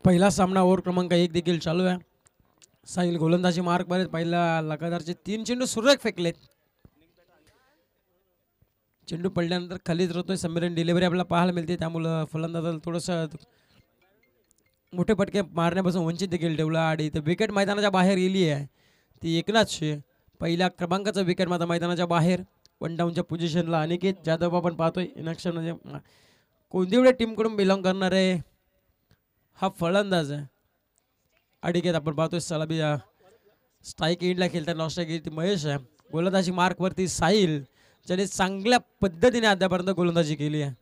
पहिला सामना ओव्हर क्रमांक 1 देखील चालू आहे. साहिल गोलंदाजी मार्क मध्ये पहिला लगातारचे 3 चेंडू सुरेख फेकलेत. चेंडू पडल्यानंतर खालीच राहतोय. समीरन डिलिव्हरी आपल्याला पाहायला मिळते, त्यामुळे फलंदाजाला थोडंसं मोठे फटके मारण्यापासून वंचित देखील ठेवला. आणि इथे विकेट मैदानाच्या बाहेर गेली आहे ती एकनाथची. पहिल्या क्रमांकाचं विकेट मात्र मैदानाच्या बाहेर. 1 डाऊनच्या पोझिशनला अनिकेत जाधव आपण पाहतोय. इनॅक्शन म्हणजे कोणतीवडे टीमकडून बिलॉंग करणारे हा फलंदाज आहे. अनिकेत आपण पाहतोय. सलामी स्ट्राईक एंडला खेळताना नॉस्ट्राईक महेश आहे. गोलंदाजी मार्कवरती साहिल, ज्याने चांगल्या पद्धतीने अद्यापर्यंत गोलंदाजी केली आहे.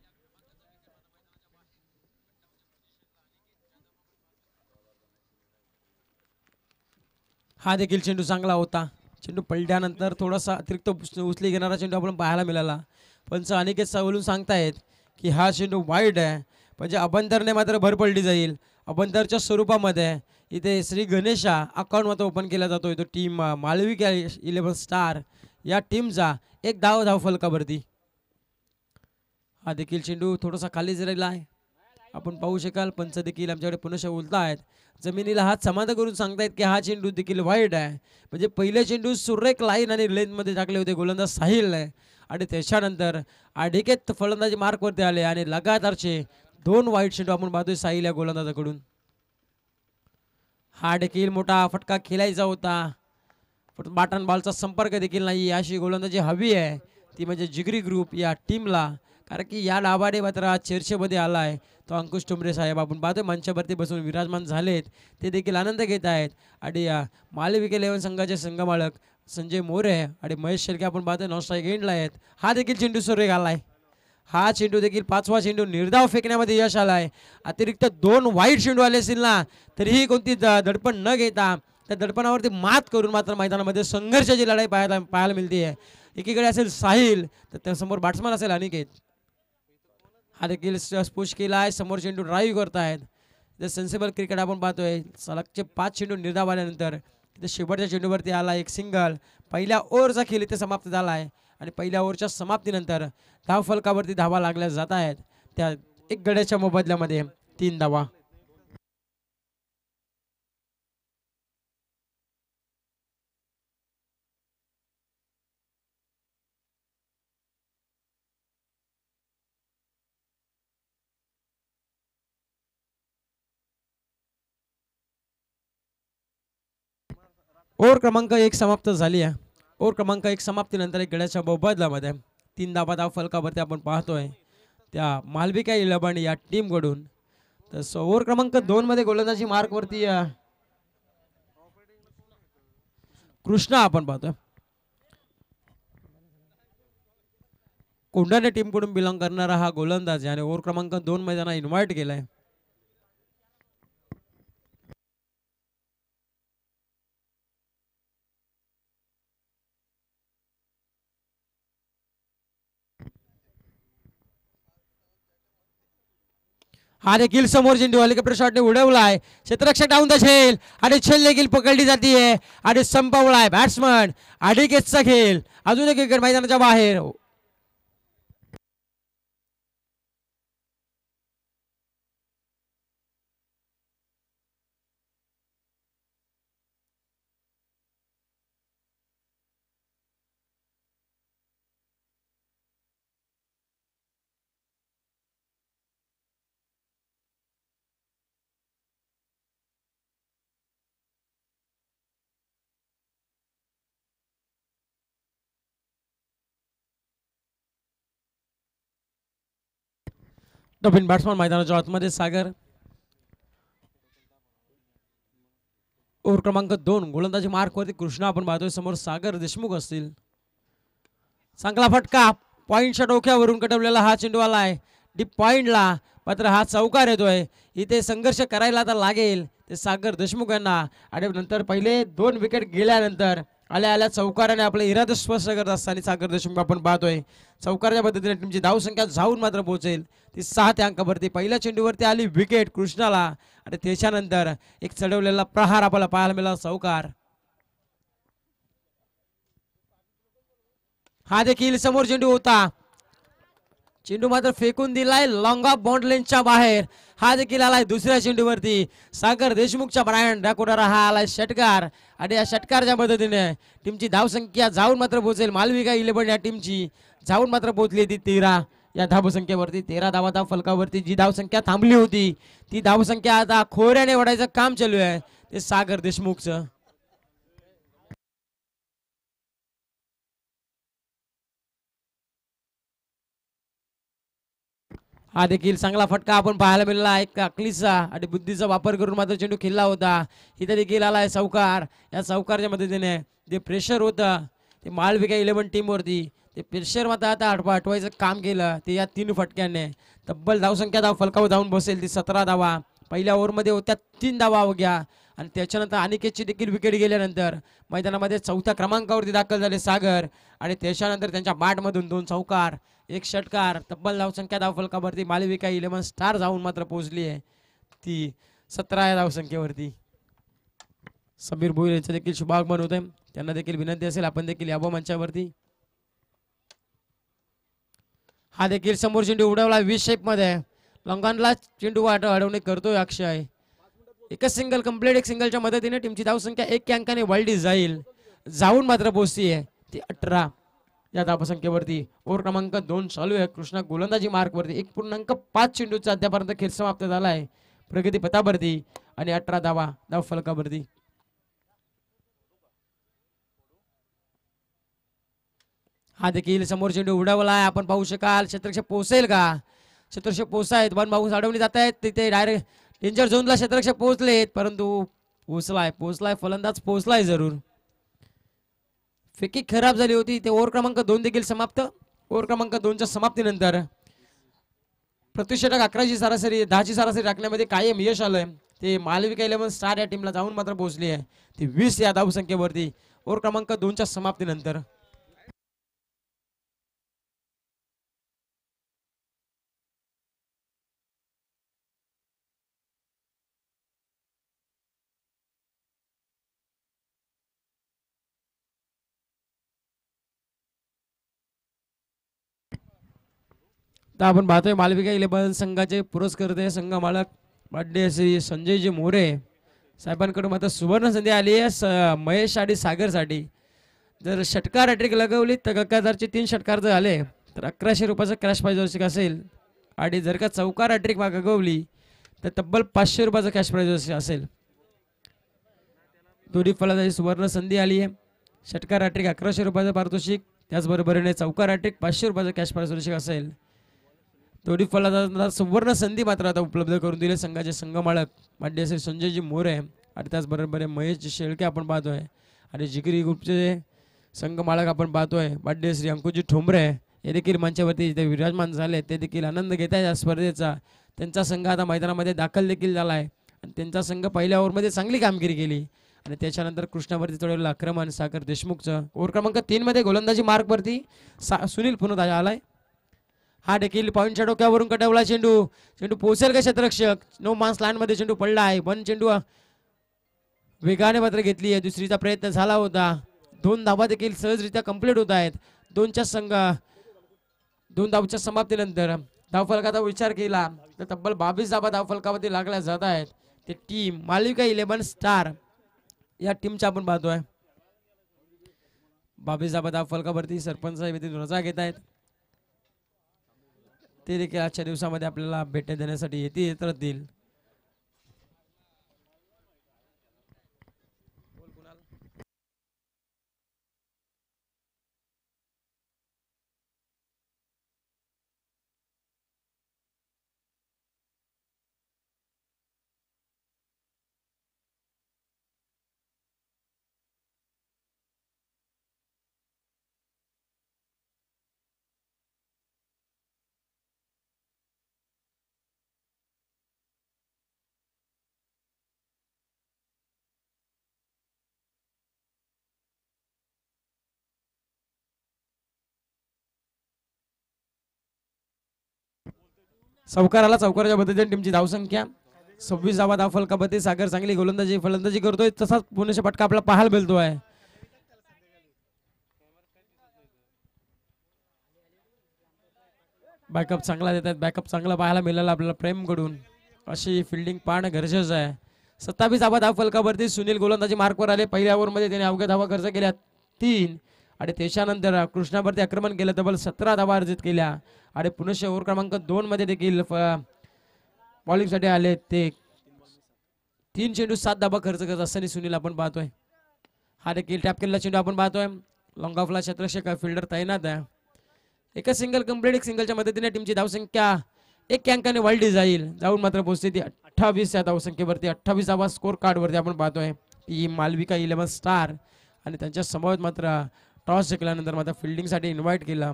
हा देखील चेंडू चांगला होता. चेंडू पडल्यानंतर थोडासा अतिरिक्त उचली घेणारा चेंडू आपण पाहायला मिळाला. पंच अनिकेत सावलून सांगतायत की हा चेंडू वाईड आहे, म्हणजे अभ्यंतरने मात्र भर पडली जाईल. अभ्यंतरच्या स्वरूपामध्ये इथे श्री गणेशा अकाउंट मात्र ओपन केला जातोय. तो टीम मालविका 11 स्टार या टीमचा एक धाव फलकावरती. हा देखील चेंडू थोडासा खालीच राहिला आहे, आपण पाहू शकाल. पंच देखील आमच्याकडे पुनश्च बोलता आहेत. जमिनीला हात समाधान करून सांगतायत की हा चेंडू देखील वाईड आहे, म्हणजे पहिले चेंडू सुरेख लाईन आणि लेनमध्ये टाकले होते गोलंदाज साहिलने. आणि त्याच्यानंतर अनिकेत फलंदाजी मार्कवरती आले आणि लगातारचे 2 वाईड चेंडू आपण पाहतोय साहिल या गोलंदाजाकडून. हा देखील मोठा फटका खेळायचा होता, पण बॅटन बॉलचा संपर्क देखील नाही. अशी गोलंदाजी हवी आहे ती म्हणजे जिगरी ग्रुप या टीमला, कारण की या डावाने मात्र आज चर्चेमध्ये आला आहे तो अंकुश टोंबरे साहेब. आपण पाहतोय मंचावरती बसून विराजमान झालेत, ते देखील आनंद घेत आहेत. आणि मालविका 11 संघाचे संघमालक संजय मोरे आणि महेश शेळके आपण पाहतोय नॉस्ट्राईक एंडला आहेत. हा देखील चेंडू सुरेख आलाय. हा चेंडू देखील 5वा चेंडू निर्धाव फेकण्यामध्ये यश आलाय. अतिरिक्त 2 वाईट चेंडू आले असतील ना, तरीही कोणती दडपण न घेता त्या दडपणावरती मात करून मात्र मैदानामध्ये संघर्षाची लढाई पाहायला मिळते आहे. एकीकडे असेल साहिल, तर त्यासमोर बॅट्समन असेल अनिकेत. हा देखील पुश केला आहे. समोर चेंडू ड्राईव्ह करतायत. जे सेन्सिबल क्रिकेट आपण पाहतोय. सलगचे 5 चेंडू निर्धाव आल्यानंतर तिथे शेवटच्या चेंडूवरती आला एक सिंगल. पहिल्या ओव्हरचा खेळ इथे समाप्त झाला आहे आणि पहिल्या ओव्हरच्या समाप्तीनंतर धाव फलकावरती धावा लागल्या जात आहेत. त्या 1 गड्याच्या मोबदल्यामध्ये 3 धावा. ओव्हर क्रमांक 1 समाप्त झाली आहे. ओव्हर क्रमांक 1 समाप्तीनंतर 1 गड्याच्या मोबदल्यामध्ये 3 धावा धाव फलकावरती आपण पाहतोय त्या मालविका 11 या टीम कडून. तर ओव्हर क्रमांक 2 मध्ये गोलंदाजी मार्कवरती कृष्णा आपण पाहतोय. कोंढाणे टीम कडून बिलॉंग करणारा हा गोलंदाज आणि ओव्हर क्रमांक 2 मध्ये त्यांना इन्व्हाइट केलाय. हा देखील समोर चेंडू हेलिकॉप्टर शॉटने उडवलाय. क्षेत्ररक्षक डाऊन द झेल आणि झेल देखील पकडली जाते आणि संपवलाय बॅट्समन अनिकेतचा खेळ. अजून एक विकेट मैदानाच्या बाहेर. नवीन बॅट्समन मैदानाच्या आतमध्ये सागर. ओव्हर क्रमांक 2 गोलंदाजी मार्कवरती कृष्णा आपण पाहतोय. समोर सागर देशमुख असतील. चांगला फटका पॉइंटच्या डोक्यावरून कटवलेला हा चेंडू आलाय डीप पॉइंटला, मात्र हा चौकार येतोय. इथे संघर्ष करायला आता लागेल ते सागर देशमुख यांना. आणि नंतर पहिले 2 विकेट गेल्यानंतर आल्या चौकाराने आपले इरादे स्पष्ट करत असताना सागर देशमुख आपण पाहतोय. चौकारच्या पद्धतीने टीमची धाव संख्या जाऊन मात्र पोहोचेल ती 6 अंकावरती. पहिल्या चेंडूवरती आली विकेट कृष्णाला आणि त्याच्यानंतर एक चढवलेला प्रहार आपल्याला पाहायला मिळाला चौकार. हा देखील समोर चेंडू होता. चेंडू मात्र फेकून दिलाय लॉंग ऑफ बाउंड लेनच्या बाहेर. हा देखील आलाय दुसऱ्या चेंडूवरती. सागर देशमुखच्या ब्रायन डाकोटारा हा आलाय षटकार आणि या षटकारच्या मदतीने टीमची धावसंख्या जाऊन मात्र पोहोचेल. मालविका 11 या टीमची जाऊन मात्र पोहोचली ती 13 या धावसंख्येवरती. 13 धावा धाव फलकावरती जी धावसंख्या थांबली होती ती धावसंख्या आता खोऱ्याने वाढायचं काम चालू आहे ते सागर देशमुखचं. हा देखील चांगला फटका आपण पाहायला मिळाला. एक अकलीचा आणि बुद्धीचा वापर करून मात्र चेंडू खेळला होता. इथे देखील आलाय चौकार. या चौकारच्या मदतीने जे प्रेशर होतं ते मालविका 11 टीमवरती ते प्रेशर मात्र आता हटवायचं काम केलं ते या 3 फटक्याने. तब्बल धावसंख्या धाव फलकावर जाऊन बसेल ती 17 धावा. पहिल्या ओव्हरमध्ये होत्या 3 धावा अवघ्या आणि त्याच्यानंतर अनिकेतची देखील विकेट गेल्यानंतर मैदानामध्ये 4थ्या क्रमांकावरती दाखल झाले सागर आणि त्याच्यानंतर त्यांच्या बॅटमधून 2 चौकार 1 षटकार. तब्बल धावसंख्या धाव फलकावरती मालविका 11 स्टार जाऊन मात्र पोहोचली आहे ती 17 या धावसंख्येवरती. समीर भोईर यांचं देखील शुभागमन होत आहे. त्यांना देखील विनंती असेल आपण देखील यावं मंचावरती. हा देखील समोर चेंडू उडवला 20 शेप मध्ये. लॉंगॉनला चेंडू अडवणे करतोय अक्षय. एकच सिंगल कंप्लीट. एक सिंगलच्या मदतीने टीमची धावसंख्या 1 अंकाने वाढली जाऊन मात्र पोहोचती आहे ती 18 या धावसंख्येवरती. ओव्हर क्रमांक 2 चालू आहे. कृष्णा गोलंदाजी मार्कवरती 1.5 चेंडूचा अद्यापर्यंत खेळ समाप्त झाला आहे प्रगती पथावरती आणि 18 धावा धाव फलकावरती. हा देखील समोर चेंडू उडवला आहे. आपण पाहू शकाल क्षेत्ररक्षक पोहोचेल का. क्षेत्ररक्षक पोहोचतायत. वन बाउन्स अडवणी जात आहेत तिथे डायरेक्ट डेंजर झोनला क्षेत्ररक्षक पोहोचलेत परंतु पोहोचलाय फलंदाज पोहोचलाय जरूर. फेकी खराब झाली होती. ते ओव्हर क्रमांक 2 देखील समाप्त. ओव्हर क्रमांक 2च्या समाप्तीनंतर प्रतिषेधक 11ची सरासरी 10ची सरासरी राखण्यामध्ये कायम यश आलंय. ते मालविका 11 स्टार या टीमला जाऊन मात्र पोहोचली आहे ती 20 या धावसंख्येवरती ओव्हर क्रमांक 2च्या समाप्तीनंतर. तर आपण पाहतोय मालविका 11 संघाचे पुरस्कर्ते संघ मालक माननीय श्री संजयजी मोरे साहेबांकडून मात्र सुवर्ण संधी आली आहे महेश आणि सागरसाठी. जर षटकार हॅट्रिक लगवली तर गक्कादारचे 3 षटकार जर आले तर 1100 रुपयाचं कॅश पारितोषिक असेल आणि जर का चौकार हॅट्रिक गगवली तर तब्बल 500 रुपयाचं कॅश पारितोषिक असेल. दोन्ही फलंदाजी सुवर्ण संधी आली आहे. षटकार हॅट्रिक 1100 रुपयाचं पारितोषिक त्याचबरोबरीने चौकार हॅट्रिक 500 रुपयाचं कॅश पारितोषिक असेल. दोन्ही फलंदाजांना सुवर्ण संधी मात्र आता उपलब्ध करून दिले संघाचे संघ मालक माननीय श्री संजयजी मोरे आणि त्याचबरोबर महेश शेळके आपण पाहतोय आणि जिगरी ग्रुपचे संघ मालक आपण पाहतोय माननीय श्री अंकुजी ठोंबरे हे देखील मंचावरती इथे विराजमान झाले. ते देखील आनंद घेत आहेत या स्पर्धेचा. त्यांचा संघ आता मैदानामध्ये दाखल देखील झाला आहे आणि त्यांचा संघ पहिल्या ओव्हरमध्ये चांगली कामगिरी केली आणि त्याच्यानंतर कृष्णावरती चढवलेलं आक्रमण सागर देशमुखचं. ओव्हर क्रमांक 3 मध्ये गोलंदाजी मार्कवरती सुनील पुन्हा आलाय. हा देखील पॉईंटच्या डोक्यावरून कटवला चेंडू. चेंडू पोहोचेल का क्षेत्ररक्षक. नो मान्स लँड मध्ये चेंडू पडला आहे. 1 चेंडू वेगाने मात्र घेतली आहे. दुसरीचा प्रयत्न झाला होता. 2 धावा देखील सहजरित्या कंप्लीट होत आहेत. 2 धावच्या समाप्तीनंतर धावफलकाचा विचार केला तर तब्बल 22 धावा धावफलकावरती लागल्या जात आहेत. ते टीम मालविका 11 स्टार या टीमच्या आपण पाहतोय 22 धावा धावफलकावरती सरपंच साहेब इथे रजा घेत आहेत. ते देखील आजच्या दिवसामध्ये आपल्याला भेट देण्यासाठी येत राहतील. चौकाराच्या पद्धतीने टीमची धावसंख्या 26 धावा धावफलकावरती. सागर चांगली फलंदाजी करतोय तसाच पुण्याचा पटका आपला पाहायला मिळतोय. बॅकअप चांगला देतात, बॅकअप चांगला पाहायला मिळाला आपल्याला प्रेमकडून. अशी फिल्डिंग पाहणं गरजेचं आहे. 27 धावा फलकावरती सुनील गोलंदाजी मार्कवर आले. पहिल्या ओव्हरमध्ये त्याने अवघ्या धावा खर्च केल्या 3 आणि त्याच्यानंतर कृष्णावरती आक्रमण केलं, तब्बल 17 धावा अर्जित केल्या. आणि पुनश्च ओव्हर क्रमांक 2 मध्ये देखील बॉलिंगसाठी आले ते 3 चेंडू 7 धावा खर्च करत असताना सुनील आपण पाहतोय. हा देखील टॅप केलेला चेंडू आपण पाहतोय. लॉंग ऑफला क्षेत्ररक्षक फिल्डर तैनात आहे. एकच सिंगल कंप्लीट, एक सिंगलच्या मदतीने टीमची धावसंख्या 1 अंकाने वाढली जाईल. जाऊन मात्र पोहोचते ती 28 या धावसंख्येवरती. 28 धावा स्कोर कार्ड वरती आपण पाहतोय. ही मालविका 11 स्टार आणि त्यांच्या समोर मात्र टॉस जिंकल्यानंतर मात्र फिल्डिंगसाठी इन्व्हाइट केलं,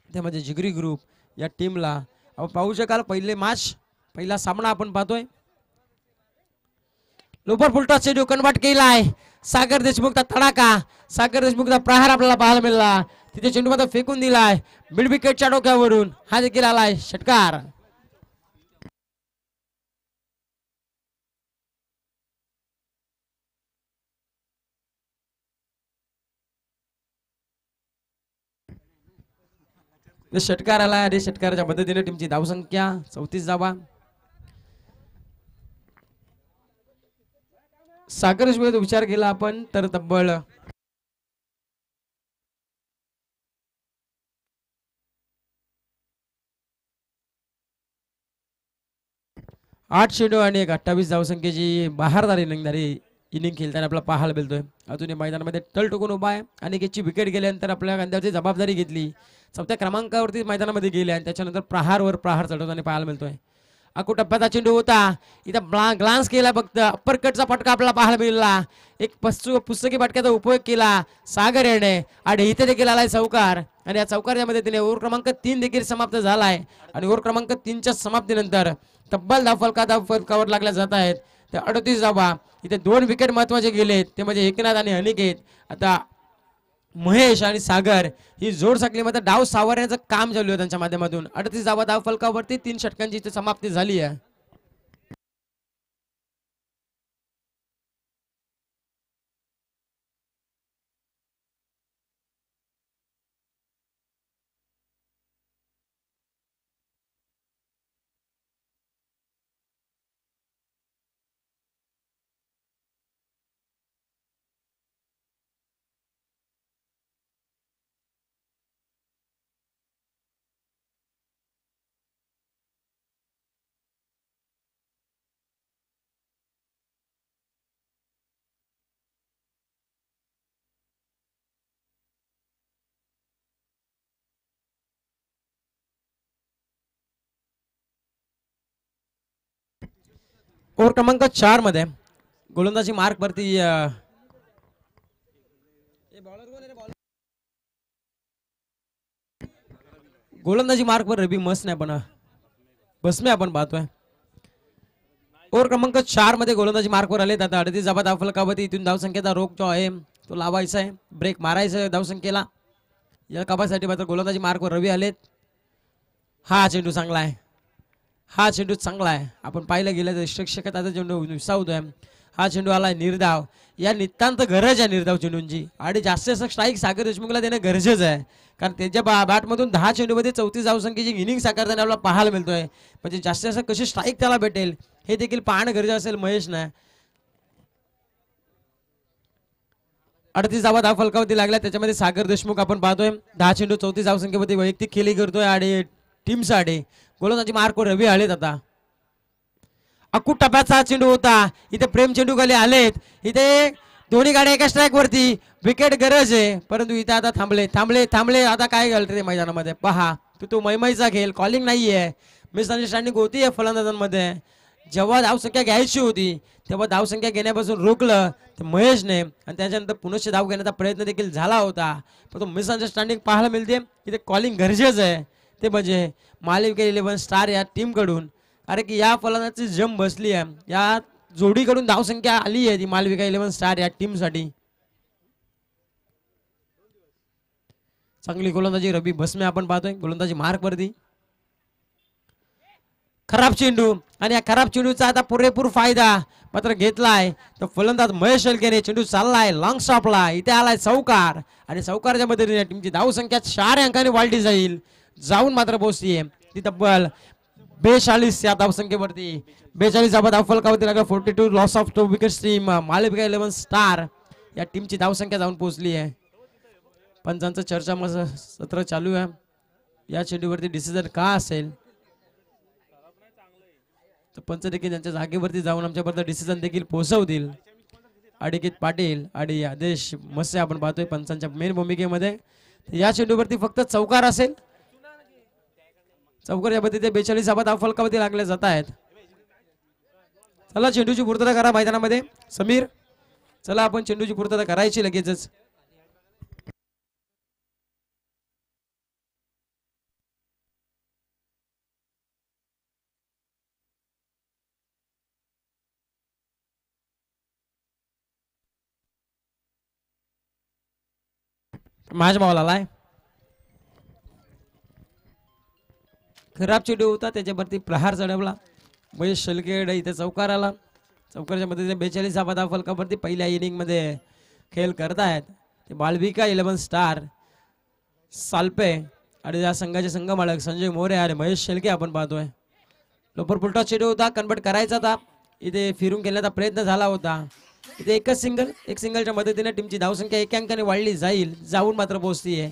ते म्हणजे जिगरी ग्रुप या टीमला. आपण पाहू शकाल पहिला सामना आपण पाहतोय. लोपर फुलटॉस चेंडू कन्वर्ट केलाय. सागर देशमुखचा तडाखा, सागर देशमुखचा प्रहार आपल्याला पाहायला मिळाला. तिथे चेंडू मात्र फेकून दिलाय मिड विकेटच्या डोक्यावरून. हा देखील आलाय षटकार. षटकार आला आणि षटकाराच्या मदतीने टीमची धावसंख्या 34 धावा. सागर देशमुख विचार केला आपण तर तब्बल 8 चेंडू आणि 28 धावसंख्येची बहारदारी इनिंग खेळताना आपल्याला पाहायला मिळतोय. अजूनही मैदानामध्ये तल टोकून उभा आहे. अनेकची विकेट गेल्यानंतर आपल्या खांद्यावरची जबाबदारी घेतली. 4थ्या क्रमांकावरती मैदानामध्ये गेले आणि त्याच्यानंतर प्रहारवर प्रहार चढवताना पाहायला मिळतोय. अकू टप्प्याचा चेंडू होता. इथं ग्लान्स केला फक्त. अप्परकटचा फटका आपल्याला पाहायला मिळाला. एक पुस्तकी फटक्याचा उपयोग केला सागर याने आणि इथे देखील आलाय चौकार. आणि या चौकारच्या मदतीने ओव्हर क्रमांक 3 देखील समाप्त झालाय. आणि ओव्हर क्रमांक 3च्या समाप्तीनंतर तब्बल धावफलकावर लागल्या जात आहेत ते 38 धावा. इथे 2 विकेट महत्वाचे गेलेत, ते म्हणजे एकनाथ आणि अनिकेत. आता महेश आणि सागर ही जोड साकली मात्र डाव सावरण्याचं काम चालू आहे त्यांच्या माध्यमातून. 38 धावा धावफलकावरती 3 षटकांची इथे समाप्ती झाली आहे. ओव्हर क्रमांक 4 मध्ये गोलंदाजी मार्क वरती गोलंदाजी मार्क वर रवी मसने आपण बसमे आपण पाहतोय. ओव्हर क्रमांक 4 मध्ये गोलंदाजी मार्क वर आले. आता 38 धावा धावफलकावरती इथून धावसंख्येचा रोख जो आहे तो लावायचा आहे, ब्रेक मारायचा धावसंख्येला. या काबासाठी मात्र गोलंदाजी मार्क वर रवी आलेत. हा चेंडू चांगला आहे, हा चेंडू चांगला आहे. आपण पाहिलं गेलं तर शिक्षकाचा चेंडू विसावतोय. हा चेंडू आलाय निर्धाव. या नितांत गरज आहे निर्धाव चेंडूंची आणि जास्त स्ट्राईक सागर देशमुखला देणं गरजेचं आहे, कारण त्याच्या बॅटमधून 10 चेंडूमध्ये 34 धावसंख्येची इनिंग साकारताना आपल्याला पाहायला मिळतोय. म्हणजे जास्तीत जास्त कशी स्ट्राईक त्याला भेटेल हे देखील पाहणं गरजेचं असेल महेशने. 38 धावा धावफलकावरती लागल्या, त्याच्यामध्ये सागर देशमुख आपण पाहतोय 10 चेंडू 34 धावसंख्येमध्ये वैयक्तिक खेळी करतोय आणि टीमसाठी गोलंदाजी मार्कवर रवी आलेत. आता अकूट टप्प्याचा चेंडू होता. इथे प्रेम चेंडू खाली आलेत. इथे दोन्ही गाड्या एका स्ट्राईक वरती, विकेट गरज आहे, परंतु इथे आता थांबले. आता काय घालते रे मैदानामध्ये पहा. तो मैमाईचा खेळ, कॉलिंग नाहीये, मिसअंडरस्टँडिंग होती आहे फलंदाजांमध्ये. जेव्हा धावसंख्या घ्यायची होती तेव्हा धावसंख्या घेण्यापासून रोखलं ते महेशने आणि त्याच्यानंतर पुनश्च धाव घेण्याचा प्रयत्न देखील झाला होता, पण तो मिसअंडरस्टँडिंग पाहायला मिळते. इथे कॉलिंग गरजेचं आहे, ते म्हणजे मालविका 11 स्टार या टीम कडून. कारण की या फलंदाजाची जम बसली आहे, या जोडीकडून धावसंख्या आली आहे ती मालविका 11 स्टार या टीम साठी. चांगली गोलंदाजी रवी भस्मे आपण पाहतोय गोलंदाजी मार्क वरती. खराब चेंडू आणि या खराब चेंडूचा आता पुरेपूर फायदा मात्र घेतलाय तर फलंदाज महेश शेळकेने. चेंडू चाललाय लॉंग स्टॉपला, इथे आलाय चौकार आणि चौकारच्या मदतीने टीमची धावसंख्या 4 अंकाने वाढली जाईल. जाऊन मात्र पोहोचतीये धावसंख्येवरती तब्बल 42 या धावसंख्येवरती 42 धावा फलकावरती लागला. 42 loss of 2 wickets team Malvika 11 star या टीमची धावसंख्या जाऊन पोहोचली आहे. पंचांचं चर्चा सत्र चालू आहे. या चेंडूवरती डिसिजन का असेल तर पंच देखील त्यांच्या जागेवरती जाऊन आमच्यापर्यंत डिसिजन देखील पोहोचवतील. अडिकेत पाटील आणि आदेश मसे आपण पाहतोय पंचांच्या मेन भूमिकेमध्ये. या चेंडूवरती फक्त चौकार असेल. चौकार पद्धतीने 42 धावा फलकावरती लागल्या जात आहेत. चला चेंडूची पूर्तता करा मैदानामध्ये. समीर चला आपण चेंडूची पूर्तता करायची लगेचच. माझ्या बॉल आलाय. खराब चेंडू होता त्याच्यावरती प्रहार चढवला. महेश शेळकेकडे इथे चौकार आला. चौकारच्या मदतीने 42 धावा फलकावरती पहिल्या इनिंग मध्ये खेळ करतायत ते मालविका 11 स्टार सालपे आणि या संघाचे संघ मालक संजय मोरे आणि महेश शेळके आपण पाहतोय. लोपर पुलटा चेंडू होता कन्वर्ट करायचा होता. इथे फिरून खेळण्याचा प्रयत्न झाला होता. इथे एकच सिंगल. एक सिंगलच्या मदतीने टीमची धावसंख्या 1 अंकाने वाढली जाऊन मात्र पोहोचतीये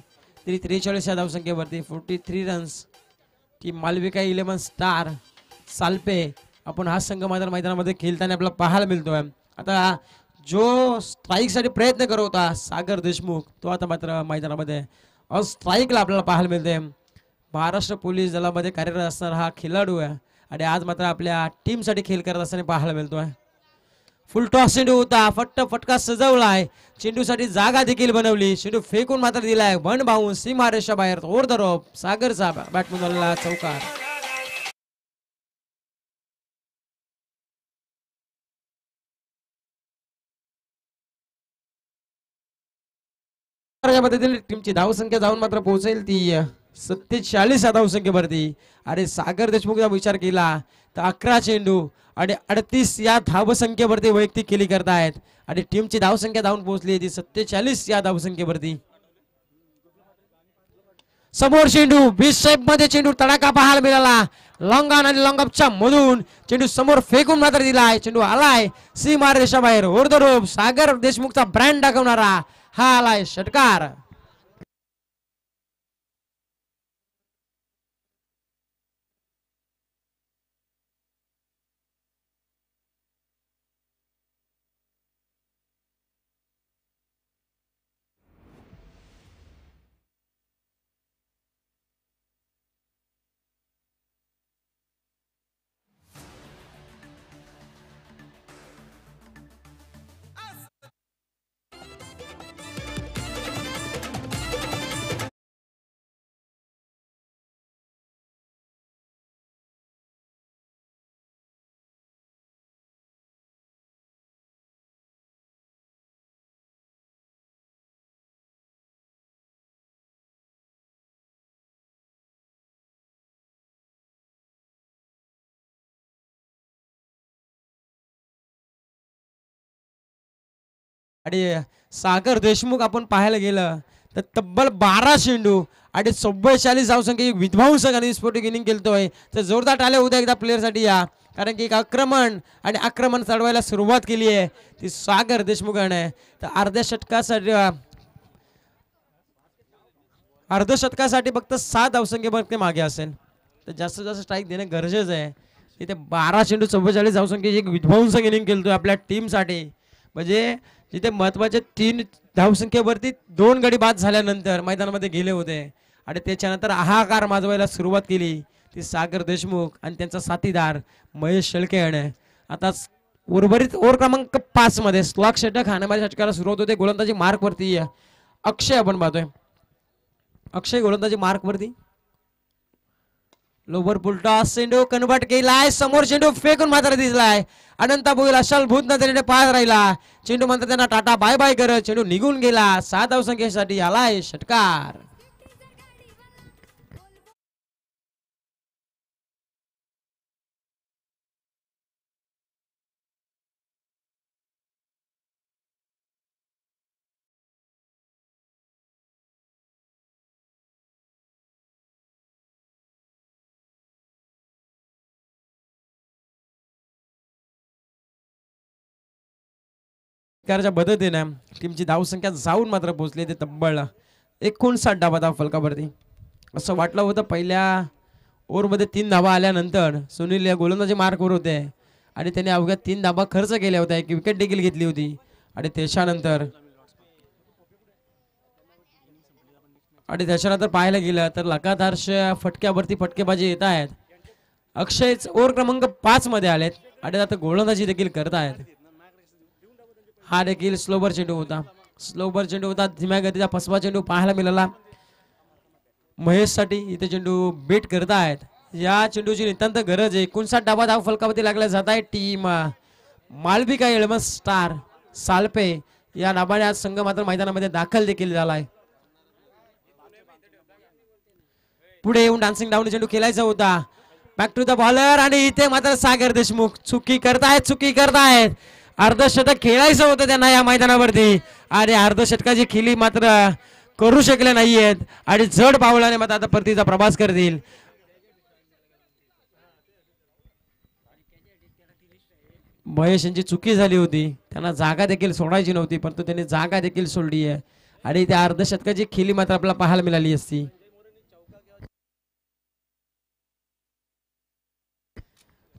तरी 43 या धावसंख्येवरती. 43 runs team Malvika 11 star Salpe आपण हा संघ मात्र मैदानामध्ये खेळताना आपल्याला पाहायला मिळतोय. आता जो स्ट्राईक साठी प्रयत्न करत होता सागर देशमुख तो आता मात्र मैदानामध्ये स्ट्राईकला आपल्याला पाहायला मिळते. महाराष्ट्र पोलीस दलामध्ये कार्यरत असणारा हा खेळाडू आहे आणि आज मात्र आपल्या टीम साठी खेळ करत असताना पाहायला मिळतोय. फुल टॉस चेंडू होता. फटका सजवलाय. चेंडूसाठी जागा देखील बनवली. चेंडू फेकून मात्र दिलाय. वन बाउन्स सीमारेषा बाहेर ओव्हर द रोप. सागरचा बॅटमॅनला चौकार. पद्धतीने टीमची धावसंख्या जाऊन मात्र पोहोचेल ती 47 या धावसंख्येवरती. अरे सागर देशमुखचा विचार केला तर 11 चेंडू आणि 38 या धावसंख्येवरती वैयक्तिक खेळी करतायत आणि टीमची धावसंख्या जाऊन पोहोचली ती 47 या धावसंख्येवरती. समोर चेंडू बीच शेप मध्ये चेंडू तडाखा पाहायला मिळाला. लॉंग ऑन आणि लॉंग अपच्या मधून चेंडू समोर फेकून मात्र दिलाय. चेंडू आलाय सीमा रेषा बाहेर ओव्हर द रोप. सागर देशमुखचा ब्रँड दाखवणारा हा आलाय षटकार. आणि सागर देशमुख आपण पाहायला गेलं तर तब्बल 12 चेंडू आणि 44 धावसंख्या विध्वंसक आणि स्फोटक इनिंग खेळतोय. तर जोरदार टाळ्या होत्या एकदा प्लेअरसाठी या. कारण की एक आक्रमण चढवायला सुरुवात केली आहे ती सागर देशमुखाने. तर अर्धशतकासाठी फक्त 7 धावसंख्येपर्यंत मागे असेल तर जास्तीत जास्त स्ट्राईक देणं गरजेचं आहे. इथे 12 चेंडू 44 धावसंख्येची एक विध्वंसक इनिंग खेळतोय आपल्या टीमसाठी. म्हणजे जिथे महत्वाचे 3 धावसंख्येवरती 2 गडी बाद झाल्यानंतर मैदानामध्ये गेले होते आणि त्याच्यानंतर हाहाकार माजवायला सुरुवात केली ती सागर देशमुख आणि त्यांचा साथीदार महेश शेळके याने. आता उर्वरित ओव्हर क्रमांक 5 मध्ये स्लॉक षटक हाणामारीच्या षटकाला सुरुवात होते. गोलंदाजी मार्क वरती अक्षय आपण पाहतोय. अक्षय गोलंदाजी मार्क वरती. लोवर पुलटा चेंडू कन्वर्ट केलाय. समोर चेंडू फेकून मात्र दिसलाय. अनंत भोईल अशाल भूत नजरेने पाहत राहिला. चेंडू मात्र त्यांना टाटा बाय बाय करत चेंडू निघून गेला. 7 धावसंख्येसाठी आलाय षटकार. च्या मदतीने टीमची धावसंख्या जाऊन मात्र पोहोचली ते तब्बल 59 धावा धाव फलकावरती. असं वाटलं होतं पहिल्या ओव्हरमध्ये 3 धावा आल्यानंतर सुनील या गोलंदाजी मार्कवर होते आणि त्याने अवघ्या 3 धावा खर्च केल्या होत्या, एक विकेट देखील घेतली होती आणि त्याच्यानंतर पाहायला गेलं तर लगातारच्या फटक्यावरती फटकेबाजी येत आहेत. अक्षय ओव्हर क्रमांक 5 मध्ये आलेत आणि आता गोलंदाजी देखील करत आहेत. हा देखील स्लोवर चेंडू होता, धीम्या गतीचा फसवा चेंडू पाहायला मिळाला महेश साठी. इथे चेंडू बेट करत आहेत. या चेंडूची नितांत गरज आहे. 59 धावा धाव फलकावरती लागल्या जात आहे. Team Malvika eleven star Salpe या नावाने आज संघ मात्र मैदानामध्ये दाखल देखील झालाय. पुढे येऊन डान्सिंग डाऊन चेंडू खेळायचा होता. बॅक टू द बॉलर आणि इथे मात्र सागर देशमुख चुकी करतायत. अर्धशतक खेळायचं होतं त्यांना या मैदानावरती आणि अर्धशतकाची खिली मात्र करू शकले नाहीयेत आणि जड पावलाने मात्र आता परतीचा प्रवास करतील. महेश यांची चुकी झाली होती, त्यांना जागा देखील सोडायची नव्हती परंतु त्यांनी जागा देखील सोडली आहे आणि त्या अर्धशतकाची खिली मात्र आपल्याला पाहायला मिळाली असती.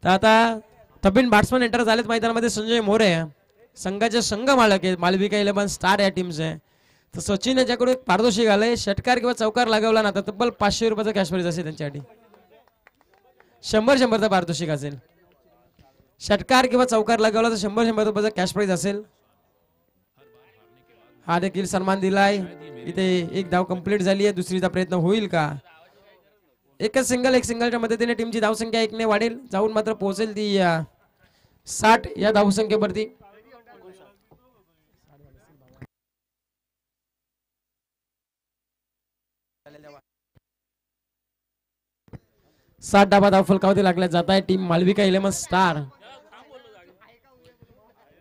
तर आता तबीन बॅट्समन एंटर झालेत मैदानामध्ये. संजय मोरे संघाचे संघ मालक आहेत मालविका इलेव्हन स्टार या टीमचे. तर सचिन याच्याकडून एक पारितोषिक आलंय. षटकार किंवा चौकार लागवला ना तर तब्बल 500 रुपयाचा कॅश प्राइज असेल त्यांच्यासाठी. 100 पारितोषिक असेल. षटकार किंवा चौकार लागवला तर 100 रुपयाचा कॅश प्राइज असेल. हा देखील सन्मान दिलाय. इथे एक धाव कंप्लीट झाली आहे. दुसरीचा प्रयत्न होईल का? एक सिंगलच्या मदतीने टीमची धावसंख्या 1 ने वाढेल, जाऊन मात्र पोहोचेल ती 60 या धावसंख्येवरती. साठ धावा धाव फलकावरती लागल्या जात आहे टीम मालविका इलेव्हन स्टार.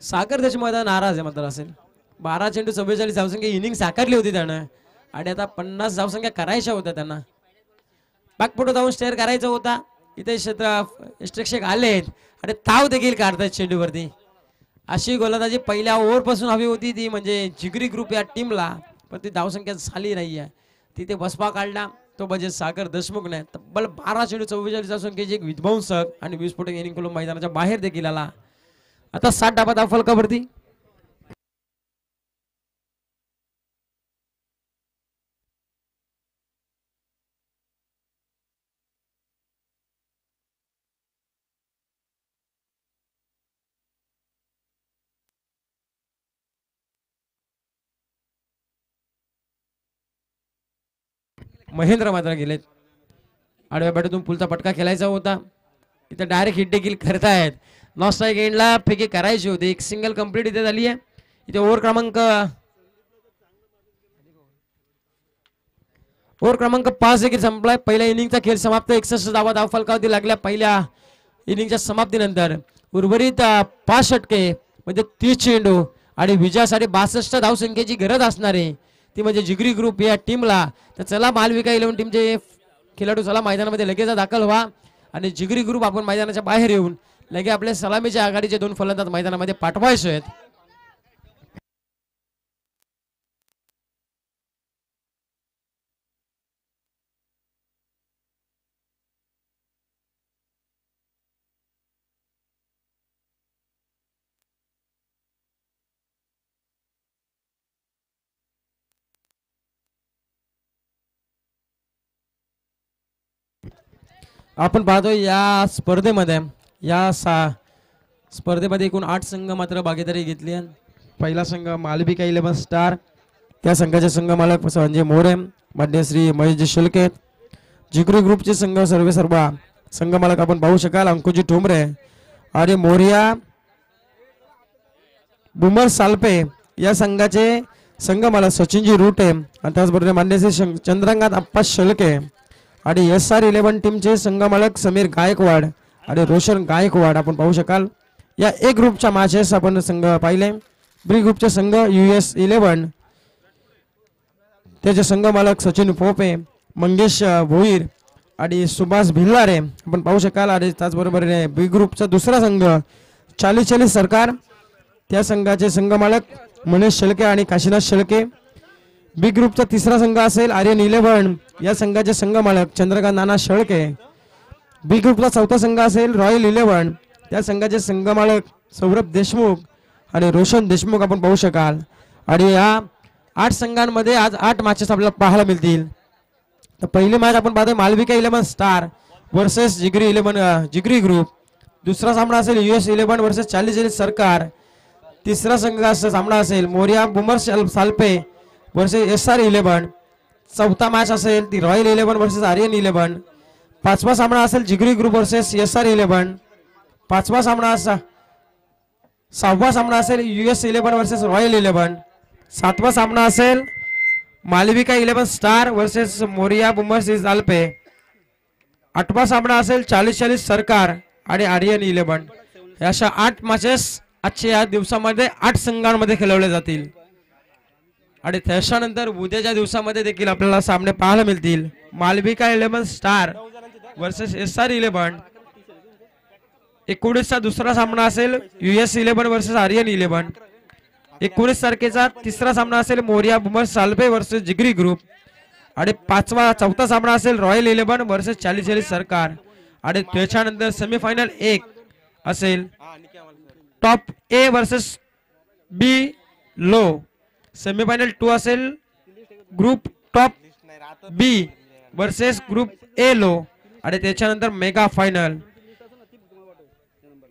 सागर देशमुख नाराज आहे मात्र असेल. 12 चेंडू 44 धावसंख्या इनिंग साकारली होती त्यानं आणि आता 50 धावसंख्या करायच्या होत्या त्यांना. बॅकफुट जाऊन स्टेअर करायचा होता. इथे क्षेत्ररक्षक आलेत आणि ताव देखील काढतात चेंडूवरती. अशी गोलंदाजी पहिल्या ओव्हर पासून हवी होती ती म्हणजे जिगरी ग्रुप या टीमला, पण ती धावसंख्या झाली नाहीये. तिथे बसपा काढला तो म्हणजे सागर देशमुखने. तब्बल 12 चेंडू 44 धावसंख्येची एक विध्वंसक आणि विस्फोटक इनिंग करून मैदानाच्या बाहेर देखील आला. आता 60 धावा धाव फलकावरती. महेंद्र मात्र गेलेत. आडव्या बॅटून पुलचा पटका खेळायचा होता. इथे डायरेक्ट हिट देखील करतायत. नॉस्ट्राईक एंडला फेकी करायची होती. एक सिंगल कंप्लीट इथे झाली आहे. इथे ओव्हर क्रमांक 5 देखील संपलाय. पहिल्या इनिंगचा खेळ समाप्त. 61 धावा धाव फलकावरती लागल्या पहिल्या इनिंगच्या समाप्तीनंतर. उर्वरित 5 षटके म्हणजे 30 चेंडू आणि विजयासाठी 62 धावसंख्येची गरज असणारे ती म्हणजे जिगरी ग्रुप या टीमला. तर चला मालविका इलेव्हन टीमचे खेळाडू चला मैदानामध्ये लगेच दाखल व्हा आणि जिगरी ग्रुप आपण मैदानाच्या बाहेर येऊन लगे आपल्या सलामीच्या आघाडीचे 2 फलंदाज मैदानामध्ये पाठवायचे आहेत. आपण पाहतो या स्पर्धेमध्ये एकूण 8 संघ मात्र भागीदारी घेतली आहे. पहिला संघ मालविका इलेव्हन स्टार, त्या संघाचे संघ मालक संजय मोरे, मान्य श्री महेश शुल्के. जिगरी ग्रुपचे संघ सर्व संघ मालक आपण पाहू शकाल अंकुजी ठोंबरे आणि मोरिया बुमर सालपे. या संघाचे संघ मालक सचिनजी रुटे आणि त्याचबरोबर मान्य श्री चंद्रकांत अप्पा शुल्के आणि SR11 टीमचे संघ मालक समीर गायकवाड आणि रोशन गायकवाड आपण पाहू शकाल. या ए ग्रुपच्या मॅचेस आपण संघ पाहिले. बी ग्रुपचे संघ US11 त्याचे संघ मालक सचिन पोपे, मंगेश भोईर आणि सुभाष भिल्लारे आपण पाहू शकाल. आणि त्याचबरोबर बी ग्रुपचा दुसरा संघ 40 सरकार त्या संघाचे संघ मालक मनीष शेळके आणि काशीनाथ शेळके. बी ग्रुपचा तिसरा संघ असेल आर्यन 11, या संघाचे संघ मालक चंद्रकांत नाना शेळके. बी ग्रुपचा चौथा संघ असेल रॉयल 11, त्या संघाचे संघ मालक सौरभ देशमुख आणि रोशन देशमुख आपण पाहू शकाल. आणि या 8 संघांमध्ये आज 8 मॅचेस आपल्याला पाहायला मिळतील. तर पहिली मॅच आपण पाहतोय मालविका 11 स्टार वर्सेस जिगरी ग्रुप. दुसरा सामना असेल US 11 वर्सेस 40 सरकार. तिसरा सामना असेल मोरिया बुमर सालपे वर्सेस SR 11. चौथा मॅच असेल ती रॉयल 11 वर्सेस आर्यन 11. पाचवा सामना असेल जिगरी ग्रुप वर्सेस SR 11. सहावा सामना असेल US 11 वर्सेस रॉयल 11. सातवा सामना असेल मालविका 11 स्टार वर्सेस मोरिया बुमर सालपे. आठवा सामना असेल 40 सरकार आणि आर्यन 11. अशा 8 मॅचेस आजच्या या दिवसामध्ये 8 संघांमध्ये खेळवले जातील. आणि त्याच्यानंतर उद्याच्या दिवसामध्ये देखील आपल्याला सामने पाहायला मिळतील. Malvika 11 star versus SR 11. 19चा दुसरा सामना असेल US 11 वर्सेस आर्यन 11. 19 तारखेचा तिसरा सामना असेल मोरिया बुमर सालपे वर्सेस जिगरी ग्रुप. आणि चौथा सामना असेल रॉयल 11 वर्सेस 40 सरकार. आणि त्याच्यानंतर सेमीफायनल 1 असेल top A versus B low. Semifinal 2 असेल group top B versus group A low. आणि त्याच्यानंतर मेगा फायनल.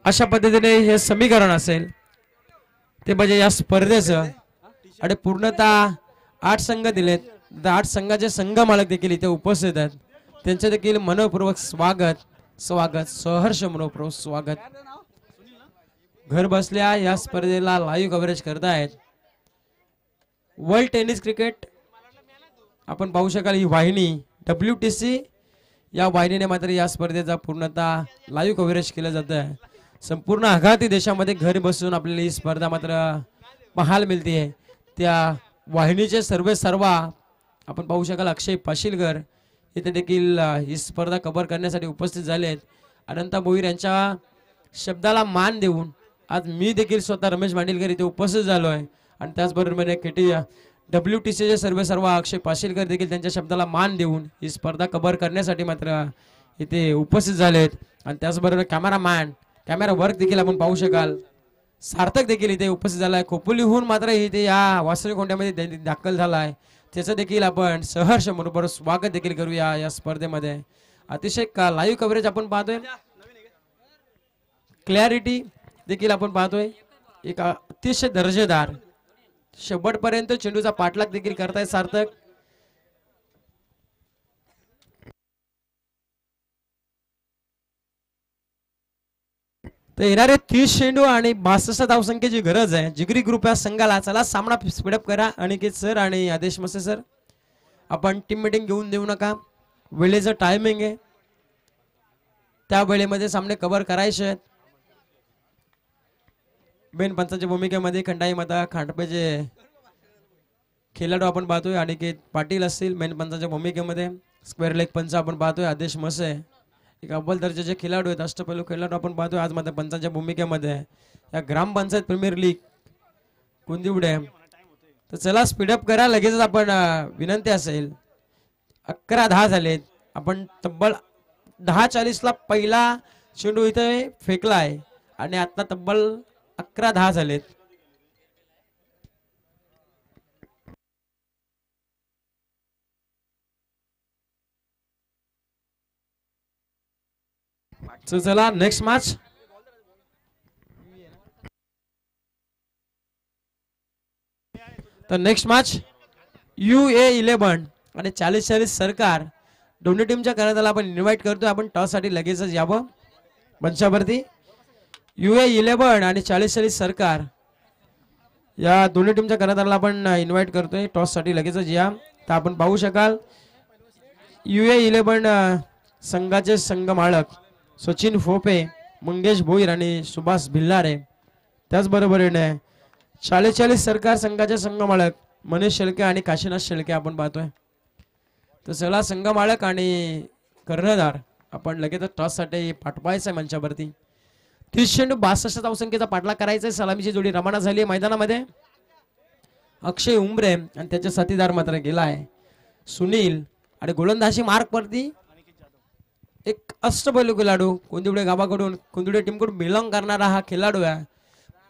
अशा पद्धतीने हे समीकरण असेल ते म्हणजे या स्पर्धेचं. आणि पूर्णतः 8 संघ दिलेत. 8 संघाचे संघ मालक देखील इथे उपस्थित आहेत. त्यांचे देखील मनपूर्वक स्वागत सहर्ष मनपूर्वक स्वागत. घर बसल्या या स्पर्धेला लाईव्ह कव्हरेज करतायत वर्ल्ड टेनिस क्रिकेट. आपण पाहू शकाल ही वाहिनी WTC या वाहिनीने मात्र या स्पर्धेचा पूर्णतः लाईव्ह कव्हरेज केलं जात आहे. संपूर्ण आघाती देशामध्ये घर बसून आपल्याला ही स्पर्धा मात्र पाहायला मिळते. त्या वाहिनीचे सर्वा आपण पाहू शकाल अक्षय पाशीलकर इथे देखील ही स्पर्धा कव्हर करण्यासाठी उपस्थित झाले आहेत. अनंत भोईर यांच्या शब्दाला मान देऊन आज मी देखील स्वतः रमेश मांडिलकर इथे उपस्थित झालो आहे. आणि त्याचबरोबर WTCचे सर्व अक्षय पाशीलकर देखील त्यांच्या शब्दाला मान देऊन ही स्पर्धा कव्हर करण्यासाठी मात्र इथे उपस्थित झाले आहेत. आणि त्याचबरोबर कॅमेरा वर्क देखील आपण पाहू शकाल सार्थक देखील इथे उपस्थित झाला आहे. खोपोलीहून मात्र इथे या वासळी कोंड्यामध्ये दाखल झाला आहे. त्याचं देखील आपण सहर्ष बरोबर स्वागत देखील करूया या स्पर्धेमध्ये. अतिशय लाईव्ह कव्हरेज आपण पाहतोय. क्लॅरिटी देखील आपण पाहतोय. एक अतिशय दर्जेदार शेवटपर्यंत चेंडूचा पाठलाग देखील करताय सार्थक. तर येणारे 30 चेंडू आणि 62 धावसंख्येची गरज आहे जिगरी ग्रुप या संघाला. चला सामना स्पीडअप करा अनिकेत सर आणि आदेश मसे सर. आपण टीम मीटिंग घेऊन देऊ नका. वेळेचं टायमिंग आहे त्या वेळेमध्ये सामने कव्हर करायचे आहेत. बेन पंचांच्या भूमिकेमध्ये खंडाई माता खांडपेचे खेळाडू आपण पाहतोय. अनिकेत पाटील असतील मेन पंचांच्या भूमिकेमध्ये. स्क्वेअर लेग पंच आपण पाहतोय आदेश मसे. एक अव्वल दर्जाचे खेळाडू आहेत अष्टपैलू खेळाडू आपण पाहतोय आज मात्र पंचांच्या भूमिकेमध्ये. या ग्रामपंचायत प्रीमियर लीग कुंदिवडे. तर चला स्पीडअप करा लगेचच. आपण विनंती असेल 11:10 झालेत. आपण तब्बल 10:40 ला पहिला चेंडू इथे फेकला आहे आणि आता तब्बल 11:10 झालेत. चला नेक्स्ट मॅच. तर नेक्स्ट मॅच UA 11 आणि 40 सरकार दोन्ही टीमच्या कर्णधाराला आपण इन्व्हाइट करतोय. आपण टॉस साठी लगेचच यावं मंचावरती. UA 11 आणि 40 सरकार या दोन्ही टीमच्या कर्णधाराला आपण इन्व्हाइट करतोय टॉस साठी लगेचच या. तर आपण पाहू शकाल UA 11 संघाचे संघ मालक सचिन फोपे, मंगेश भोईर आणि सुभाष भिल्लारे. त्याचबरोबरीने 40 सरकार संघाचे संघ मालक मनीष शेळके आणि काशीनाथ शेळके आपण पाहतोय. तर चला संघ मालक आणि कर्णधार आपण लगेच टॉस साठी पाठवायचं आहे मंचावरती. 30 चेंडू 62 धावसंख्येचा पाठलाग करायचा. सलामीची जोडी रवाना झाली आहे मैदानामध्ये. अक्षय उमरे आणि त्याच्या साथीदार मात्र गेलाय सुनील. आणि गोलंदाजी मार्क वरती एक अष्टपैलू खेळाडू कोंदिवडे गावाकडून कोंदिवडे टीमकडून बिलॉंग करणारा हा खेळाडू आहे.